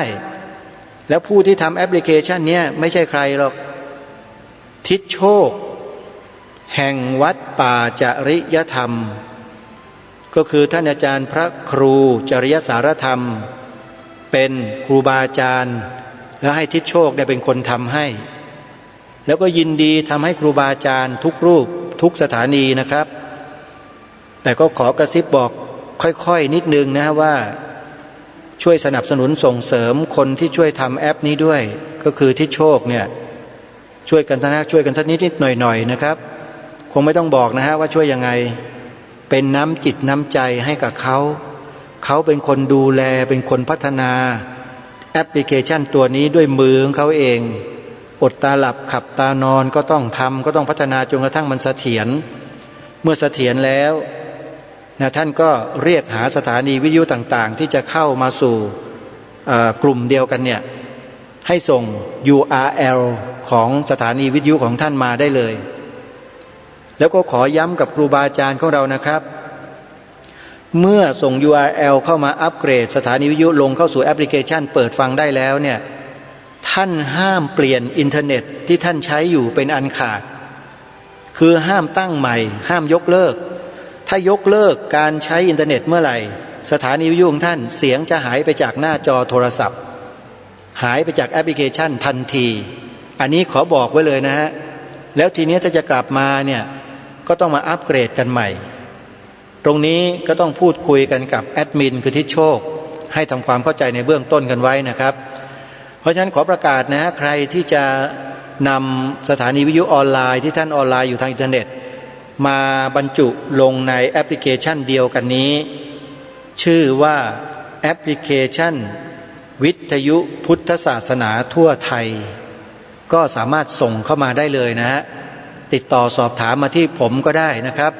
แล้วผู้ที่ทำแอปพลิเคชันนี้ไม่ใช่ใครหรอกทิศโชคแห่งวัดป่าจริยธรรมก็คือท่านอาจารย์พระครูจริยสารธรรมเป็นครูบาอาจารย์แล้วให้ทิศโชคได้เป็นคนทำให้แล้วก็ยินดีทำให้ครูบาอาจารย์ทุกรูปทุกสถานีนะครับแต่ก็ขอกระซิบบอกค่อยๆนิดนึงนะว่าช่วยสนับสนุนส่งเสริมคนที่ช่วยทำแอปนี้ด้วยก็คือทิศโชคเนี่ยช่วยกันสักนิดหน่อยนะครับคงไม่ต้องบอกนะฮะว่าช่วยยังไงเป็นน้ำจิตน้ำใจให้กับเขาเป็นคนดูแลเป็นคนพัฒนาแอปพลิเคชันตัวนี้ด้วยมือของเขาเองอดตาหลับขับตานอนก็ต้องทำก็ต้องพัฒนาจนกระทั่งมันเสถียรเมื่อเสถียรแล้วนะท่านก็เรียกหาสถานีวิทยุต่างๆที่จะเข้ามาสู่กลุ่มเดียวกันเนี่ยให้ส่ง URL ของสถานีวิทยุของท่านมาได้เลยแล้วก็ขอย้ำกับครูบาอาจารย์ของเรานะครับเมื่อส่ง URL เข้ามาอัปเกรดสถานีวิทยุลงเข้าสู่แอปพลิเคชันเปิดฟังได้แล้วเนี่ยท่านห้ามเปลี่ยนอินเทอร์เน็ตที่ท่านใช้อยู่เป็นอันขาดคือห้ามตั้งใหม่ห้ามยกเลิกถ้ายกเลิกการใช้อินเทอร์เน็ตเมื่อไหร่สถานีวิทยุของท่านเสียงจะหายไปจากหน้าจอโทรศัพท์หายไปจากแอปพลิเคชันทันทีอันนี้ขอบอกไว้เลยนะฮะแล้วทีนี้ถ้าจะกลับมาเนี่ยก็ต้องมาอัปเกรดกันใหม่ตรงนี้ก็ต้องพูดคุยกันกับแอดมินคือทิศโชคให้ทำความเข้าใจในเบื้องต้นกันไว้นะครับเพราะฉะนั้นขอประกาศนะฮะใครที่จะนำสถานีวิทยุออนไลน์ที่ท่านออนไลน์อยู่ทางอินเทอร์เน็ตมาบรรจุลงในแอปพลิเคชันเดียวกันนี้ชื่อว่าแอปพลิเคชันวิทยุพุทธศาสนาทั่วไทยก็สามารถส่งเข้ามาได้เลยนะฮะติดต่อสอบถามมาที่ผมก็ได้นะครับ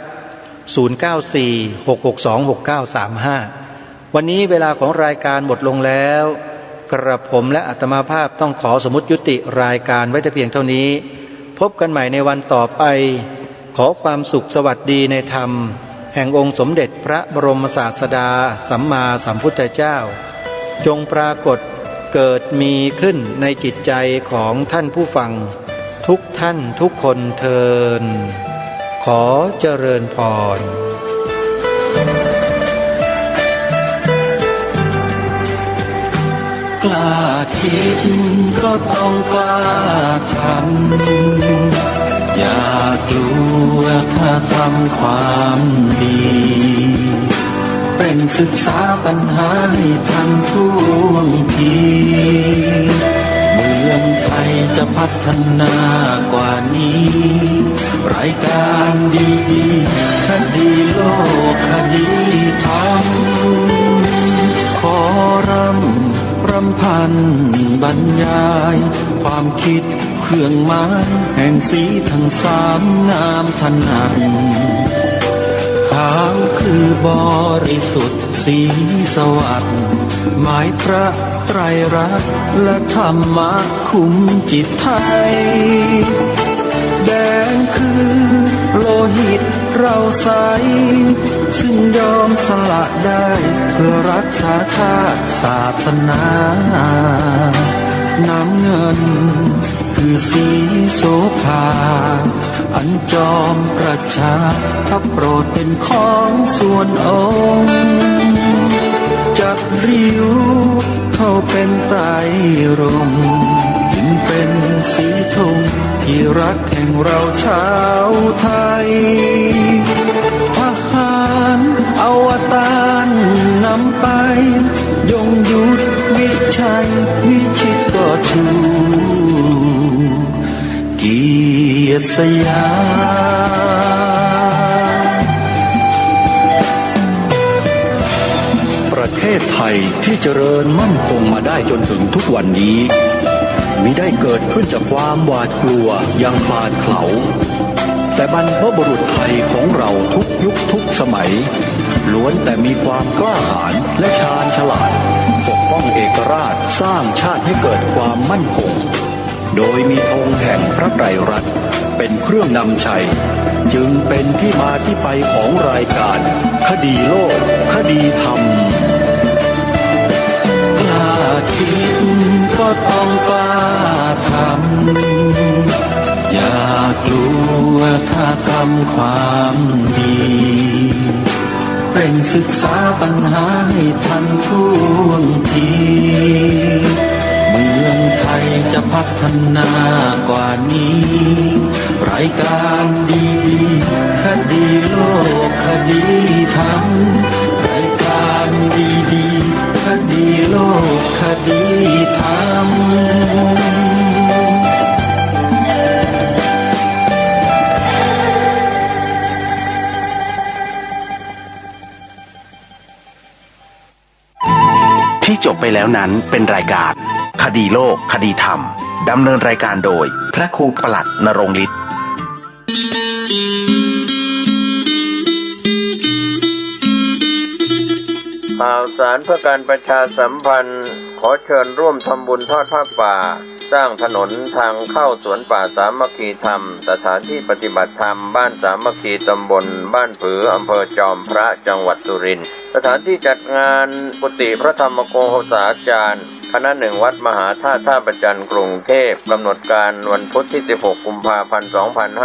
0946626935วันนี้เวลาของรายการหมดลงแล้วกระผมและอาตมาภาพต้องขอสมมุติยุติรายการไว้แต่เพียงเท่านี้พบกันใหม่ในวันต่อไปขอความสุขสวัสดีในธรรมแห่งองค์สมเด็จพระบรมศาสดาสัมมาสัมพุทธเจ้าจงปรากฏเกิดมีขึ้นในจิตใจของท่านผู้ฟังทุกท่านทุกคนเทินขอเจริญพรกล้าคิดก็ต้องกล้าทำอย่ากลัวถ้าทำความดีเป็นศึกษาปัญหาให้ทันท่วงทีเมืองไทยจะพัฒนากว่านี้รายการดีๆคดีโลกคดีธรรมขอรำพันบรรยายความคิดเครื่องหมายแห่งสีทั้งสามงามถนัดขาวคือบริสุทธิ์สีสวัสดิ์หมายพระไตรรัตน์และธรรมะคุมจิตไทยแดงคือโลหิตเราใสซึ่งยอมสละได้เพื่อรักษาชาติศาสนาน้ำเงินคือสีโสภาอันจอมประชาถ้าโปรดเป็นของส่วนองค์จักริ้วเข้าเป็นไตรรงค์จึงเป็นสีธงที่รักแห่งเราชาวไทยทหารอวตารนำไปยงยุทธวิชัยวิชิตก็ชูเกียรติสยามประเทศไทยที่เจริญมั่นคงมาได้จนถึงทุกวันนี้มิได้เกิดขึ้นจากความหวาดกลัวอย่างคลาดเขลาแต่บรรพบุรุษไทยของเราทุกยุคทุกสมัยล้วนแต่มีความกล้าหาญและชาญฉลาดปกป้องเอกราชสร้างชาติให้เกิดความมั่นคง โดยมีธงแห่งพระไตรรัตน์เป็นเครื่องนำชัยจึงเป็นที่มาที่ไปของรายการคดีโลกคดีธรรมกล้าคิดก็ต้องกล้าทำอย่ากลัวถ้าทำความดีเป็นศึกษาปัญหาให้ทันท่วงทีเมืองไทยจะพัฒนากว่านี้รายการดีๆคดีโลกคดีธรรมรายการดีๆคดีโลกคดีธรรมที่จบไปแล้วนั้นเป็นรายการคดีโลกคดีธรรมดำเนินรายการโดยพระครูปลัดณรงค์ฤทธิ์ข่าวสารเพื่อการประชาสัมพันธ์ขอเชิญร่วมทำบุญทอดผ้าป่าสร้างถนนทางเข้าสวนป่าสามัคคีธรรมสถานที่ปฏิบัติธรรมบ้านสามัคคีตำบลบ้านผืออำเภอจอมพระจังหวัดสุรินทร์สถานที่จัดงานกุฏิพระธรรมโกษาจารย์คณะหนึ่งวัดมหาธาตุท่าประจันกรุงเทพกำหนดการวันพุธที่16กุมภาพันธ์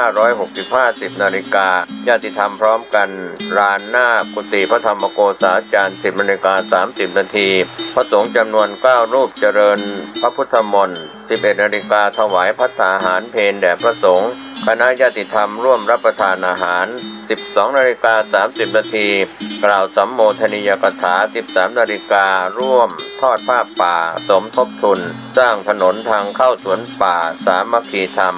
2565 10 นาฬิกาญาติธรรมพร้อมกันลานหน้ากุฏิพระธรรมโกษาจารย์ 10 นาฬิกา 30 นาทีพระสงฆ์จำนวน9รูปเจริญพระพุทธมนต์ 11 นาฬิกาถวายภัตตาหารเพลแด่พระสงฆ์คณะญาติธรรมร่วมรับประทานอาหาร 12 นาฬิกา 30 นาทีกล่าวสัมโมทนียกถา 13 นาฬิการ่วมทอดผ้าป่าสมทบทุนสร้างถนนทางเข้าสวนป่าสามัคคีธรรม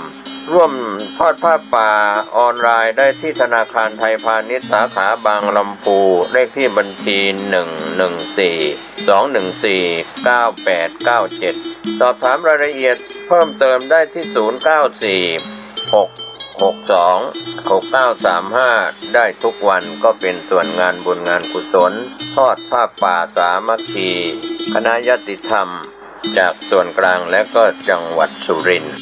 ร่วมทอดผ้าป่าออนไลน์ได้ที่ธนาคารไทยพาณิชย์สาขาบางลำพูเลขที่บัญชี114-214-9897สอบถามรายละเอียดเพิ่มเติมได้ที่0946626935ได้ทุกวันก็เป็นส่วนงานบุญงานกุศลทอดผ้าป่าสามัคคีคณะญาติธรรมจากส่วนกลางและก็จังหวัดสุรินทร์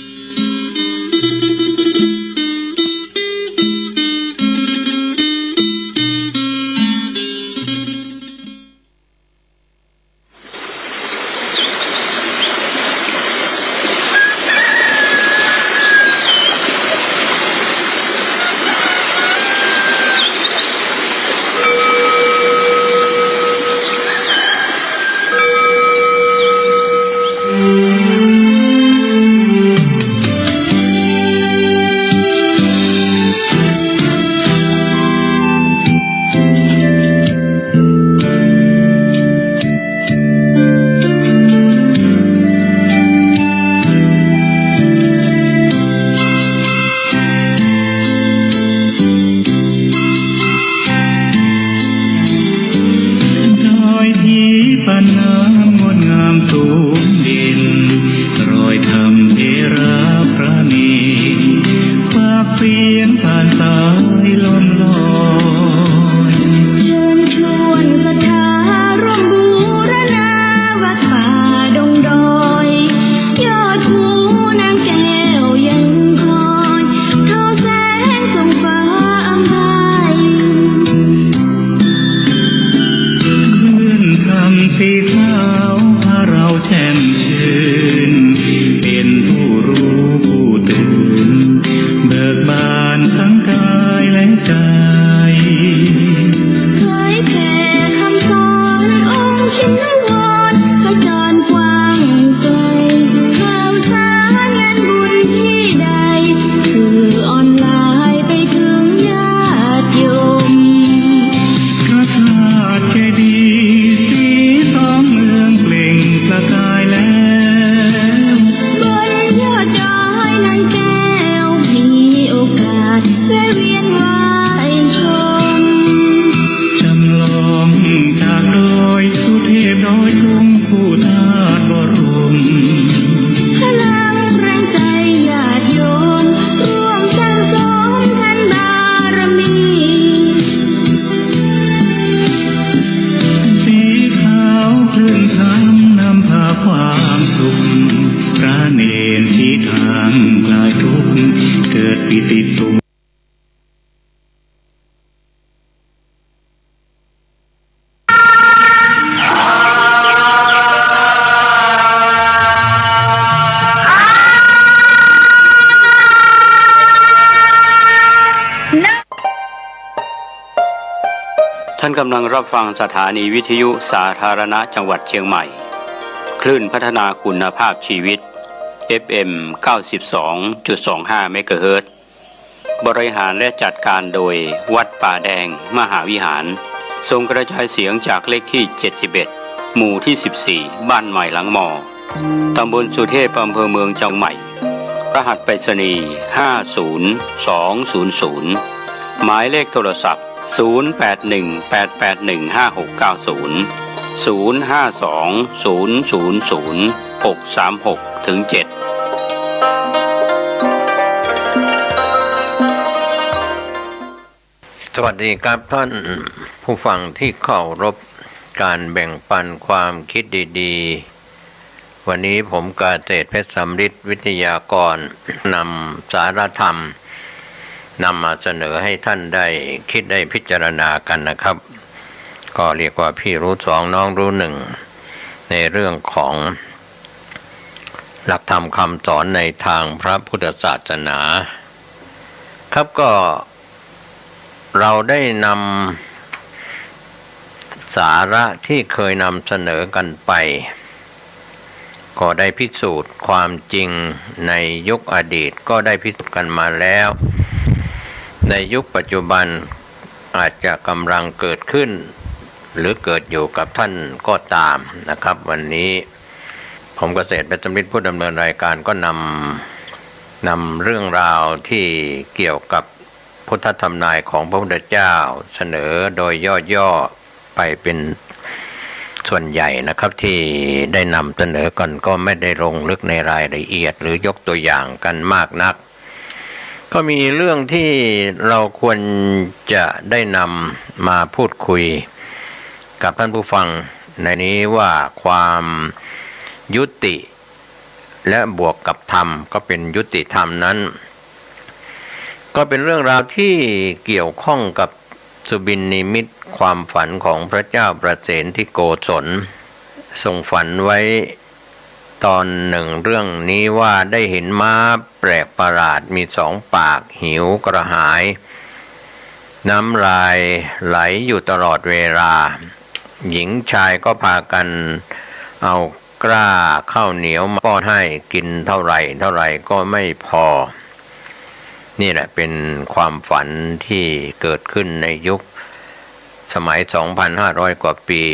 สีสอง ท่านกำลังรับฟังสถานีวิทยุสาธารณะจังหวัดเชียงใหม่คลื่นพัฒนาคุณภาพชีวิต FM 92.25 เมกะเฮิรตซ์บริหารและจัดการโดยวัดป่าแดงมหาวิหารส่งกระจายเสียงจากเลขที่71หมู่ที่14บ้านใหม่หลังมอตำบลสุเทพอำเภอเมืองจังหวัดใหม่รหัสไปรษณีย์50200หมายเลขโทรศัพท์0818815690 052000636-7สวัสดีครับท่านผู้ฟังที่เคารพการแบ่งปันความคิดดีๆวันนี้ผมกาเศษเพชรสำริดวิทยากรนำสารธรรมนำมาเสนอให้ท่านได้คิดได้พิจารณากันนะครับก็เรียกว่าพี่รู้สองน้องรู้หนึ่งในเรื่องของหลักธรรมคำสอนในทางพระพุทธศาสนาครับก็เราได้นำสาระที่เคยนำเสนอกันไปก็ได้พิสูจน์ความจริงในยุคอดีตก็ได้พิสูจน์กันมาแล้วในยุคปัจจุบันอาจจะกำลังเกิดขึ้นหรือเกิดอยู่กับท่านก็ตามนะครับวันนี้ผมเกษตรเป็นสมิตรผู้ดำเนินรายการก็นำเรื่องราวที่เกี่ยวกับพุทธธรรมนายของพระพุทธเจ้าเสนอโดยย่อๆไปเป็นส่วนใหญ่นะครับที่ได้นำเสนอกันก็ไม่ได้ลงลึกในรายละเอียดหรือยกตัวอย่างกันมากนักก็มีเรื่องที่เราควรจะได้นำมาพูดคุยกับท่านผู้ฟังในนี้ว่าความยุติและบวกกับธรรมก็เป็นยุติธรรมนั้นก็เป็นเรื่องราวที่เกี่ยวข้องกับสุบินนิมิตความฝันของพระเจ้าประเสนที่โกศลทรงฝันไว้ตอนหนึ่งเรื่องนี้ว่าได้เห็นม้าแปลกประหลาดมีสองปากหิวกระหายน้ำลายไหลอยู่ตลอดเวลาหญิงชายก็พากันเอากล้าข้าวเหนียวมาป้อนให้กินเท่าไหร่ก็ไม่พอนี่แหละเป็นความฝันที่เกิดขึ้นในยุคสมัย 2,500 กว่าปี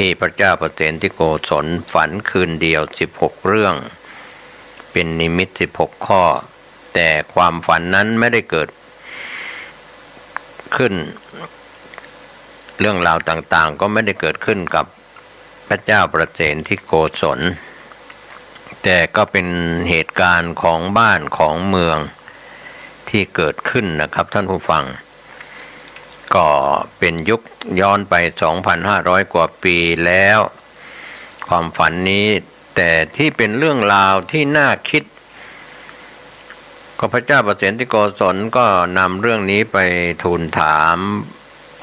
ที่พระเจ้าประเสนที่โกศลฝันคืนเดียว16เรื่องเป็นนิมิต16ข้อแต่ความฝันนั้นไม่ได้เกิดขึ้นเรื่องราวต่างๆก็ไม่ได้เกิดขึ้นกับพระเจ้าประเสนที่โกศลแต่ก็เป็นเหตุการณ์ของบ้านของเมืองที่เกิดขึ้นนะครับท่านผู้ฟังก็เป็นยุคย้อนไป 2,500 กว่าปีแล้วความฝันนี้แต่ที่เป็นเรื่องราวที่น่าคิดก็พระเจ้าประเสนที่โกศลก็นำเรื่องนี้ไปทูลถาม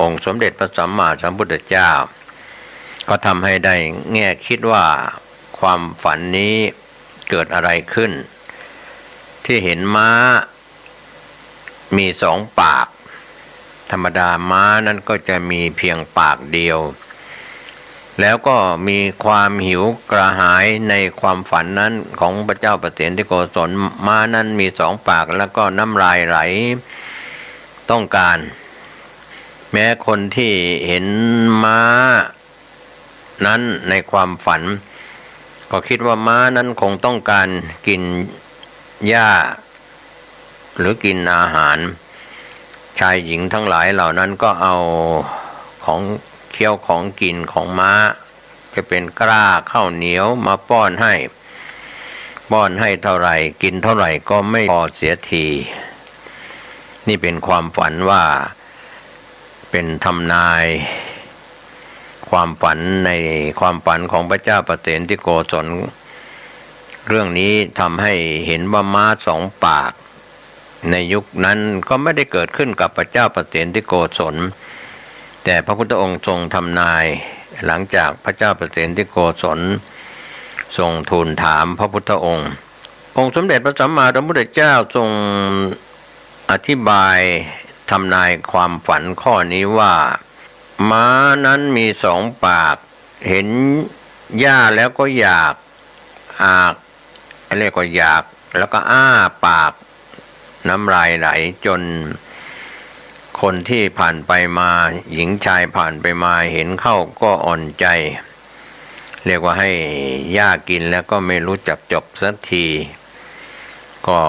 องค์สมเด็จพระสัมมาสัมพุทธเจ้าก็ทำให้ได้แง่คิดว่าความฝันนี้เกิดอะไรขึ้นที่เห็นม้ามีสองปากธรรมดาม้านั้นก็จะมีเพียงปากเดียวแล้วก็มีความหิวกระหายในความฝันนั้นของพระเจ้าประเสนที่โกศลม้านั้นมีสองปากแล้วก็น้ำลายไหลต้องการแม้คนที่เห็นม้านั้นในความฝันก็คิดว่าม้านั้นคงต้องการกินหญ้าหรือกินอาหารชายหญิงทั้งหลายเหล่านั้นก็เอาของเคี้ยวของกินของม้าจะเป็นกล้าข้าวเหนียวมาป้อนให้เท่าไหร่กินเท่าไหร่ก็ไม่พอเสียทีนี่เป็นความฝันว่าเป็นทำนายความฝันในความฝันของพระเจ้าประเสนที่โกศลเรื่องนี้ทำให้เห็นว่าม้าสองปากในยุคนั้นก็ไม่ได้เกิดขึ้นกับพระเจ้าประเสนที่โกศลแต่พระพุทธองค์ทรงทำนายหลังจากพระเจ้าประเสนที่โกศลทรงทูลถามพระพุทธองค์สมเด็จพระสัมมาสัมพุทธเจ้าทรงอธิบายทำนายความฝันข้อนี้ว่า ม้านั้นมีสองปากเห็นหญ้าแล้วก็อยากเรียกว่าอยากแล้วก็อ้าปากน้ำลายไหลจนคนที่ผ่านไปมาหญิงชายผ่านไปมาเห็นเข้าก็อ่อนใจเรียกว่าให้หญ้ากินแล้วก็ไม่รู้จักจบสักทีก็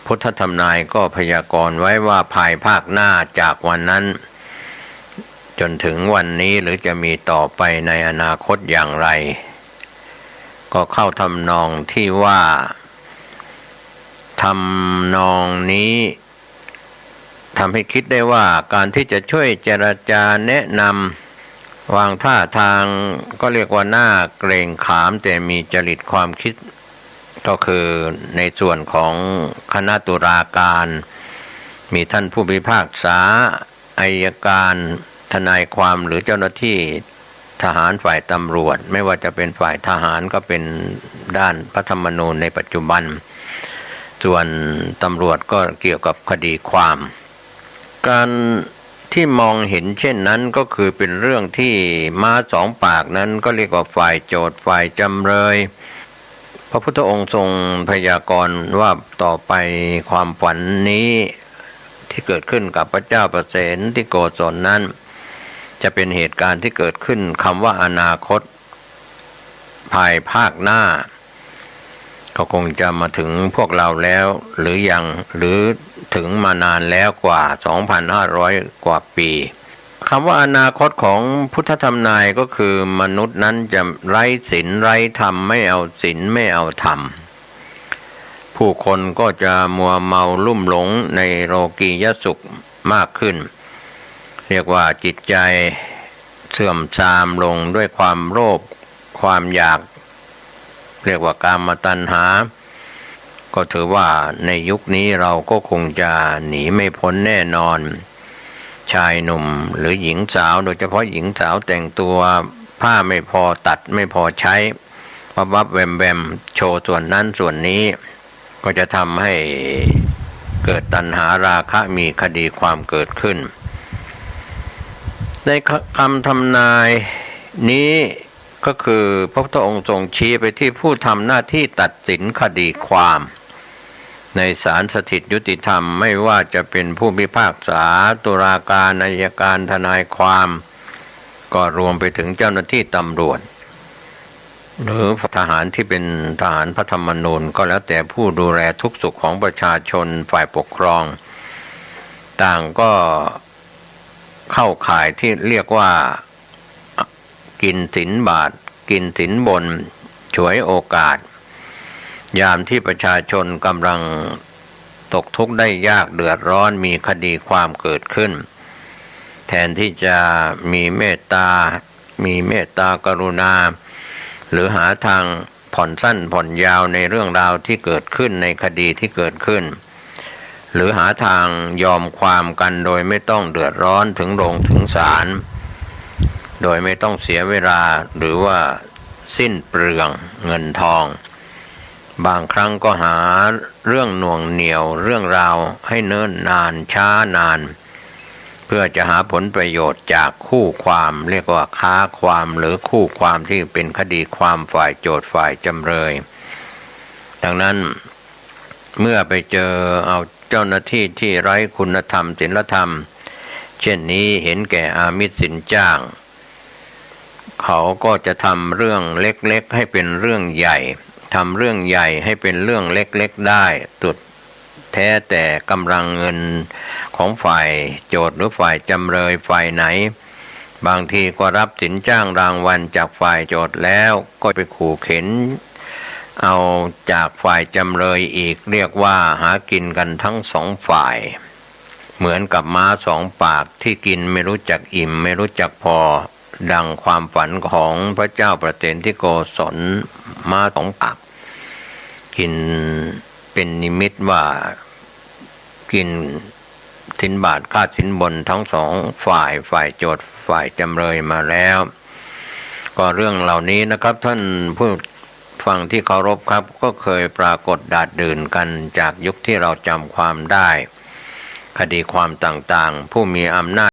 พุทธธรรมนายก็พยากรณ์ไว้ว่าภายภาคหน้าจากวันนั้นจนถึงวันนี้หรือจะมีต่อไปในอนาคตอย่างไรก็เข้าทำนองที่ว่าทำนองนี้ทำให้คิดได้ว่าการที่จะช่วยเจรจาแนะนำวางท่าทางก็เรียกว่าหน้าเกรงขามแต่มีจริตความคิดก็คือในส่วนของคณะตุลาการมีท่านผู้พิพากษาอัยการทนายความหรือเจ้าหน้าที่ทหารฝ่ายตำรวจไม่ว่าจะเป็นฝ่ายทหารก็เป็นด้านพระธรรมนูญในปัจจุบันส่วนตำรวจก็เกี่ยวกับคดีความการที่มองเห็นเช่นนั้นก็คือเป็นเรื่องที่ม้าสองปากนั้นก็เรียกว่าฝ่ายโจทย์ฝ่ายจำเลยพระพุทธองค์ทรงพยากรณ์ว่าต่อไปความฝันนี้ที่เกิดขึ้นกับพระเจ้าประเสนที่โกศลนั้นจะเป็นเหตุการณ์ที่เกิดขึ้นคำว่าอนาคตภายภาคหน้าก็คงจะมาถึงพวกเราแล้วหรือยังหรือถึงมานานแล้วกว่า 2,500 กว่าปีคำว่าอนาคตของพุทธธรรมนายก็คือมนุษย์นั้นจะไร้ศีลไร้ธรรมไม่เอาศีลไม่เอาธรรมผู้คนก็จะมัวเมาลุ่มหลงในโลกียสุขมากขึ้นเรียกว่าจิตใจเสื่อมทรามลงด้วยความโลภความอยากเรียกว่ากามตัณหาก็ถือว่าในยุคนี้เราก็คงจะหนีไม่พ้นแน่นอนชายหนุ่มหรือหญิงสาวโดยเฉพาะหญิงสาวแต่งตัวผ้าไม่พอตัดไม่พอใช้วับแวมโชว์ส่วนนั้นส่วนนี้ก็จะทำให้เกิดตัณหาราคะมีคดีความเกิดขึ้นในคำทำนายนี้ก็คือพระพุทธองค์ทรงชี้ไปที่ผู้ทำหน้าที่ตัดสินคดีความในศาลสถิตยุติธรรมไม่ว่าจะเป็นผู้พิพากษาตุลาการอัยการทนายความก็รวมไปถึงเจ้าหน้าที่ตำรวจหรือทหารที่เป็นทหารพระธรรมนูญก็แล้วแต่ผู้ดูแลทุกสุขของประชาชนฝ่ายปกครองต่างก็เข้าข่ายที่เรียกว่ากินสินบาทกินสินบนฉวยโอกาสยามที่ประชาชนกำลังตกทุกข์ได้ยากเดือดร้อนมีคดีความเกิดขึ้นแทนที่จะมีเมตตากรุณาหรือหาทางผ่อนสั้นผ่อนยาวในเรื่องราวที่เกิดขึ้นในคดีที่เกิดขึ้นหรือหาทางยอมความกันโดยไม่ต้องเดือดร้อนถึงโรงถึงศาลโดยไม่ต้องเสียเวลาหรือว่าสิ้นเปลืองเงินทองบางครั้งก็หาเรื่องหน่วงเหนี่ยวเรื่องราวให้เนิ่นนานช้านานเพื่อจะหาผลประโยชน์จากคู่ความเรียกว่าค้าความหรือคู่ความที่เป็นคดีความฝ่ายโจทย์ฝ่ายจำเลยดังนั้นเมื่อไปเจอเอาเจ้าหน้าที่ที่ไร้คุณธรรมศีลธรรมเช่นนี้เห็นแก่อามิสสินจ้างเขาก็จะทำเรื่องเล็กๆให้เป็นเรื่องใหญ่ทำเรื่องใหญ่ให้เป็นเรื่องเล็กๆได้สุดแท้แต่กำลังเงินของฝ่ายโจทย์หรือฝ่ายจำเลยฝ่ายไหนบางทีก็รับสินจ้างรางวัลจากฝ่ายโจทย์แล้วก็ไปขู่เข็นเอาจากฝ่ายจำเลยอีกเรียกว่าหากินกันทั้งสองฝ่ายเหมือนกับม้าสองปากที่กินไม่รู้จักอิ่มไม่รู้จักพอดังความฝันของพระเจ้าประเสนที่โกศลม้าสองปากกินเป็นนิมิตว่ากินสินบาทค่าสินบนทั้งสองฝ่ายโจทย์ฝ่ายจำเลยมาแล้วก็เรื่องเหล่านี้นะครับท่านผู้ฟังที่เคารพครับก็เคยปรากฏดาษดื่นกันจากยุคที่เราจำความได้คดีความต่างๆผู้มีอำนาจ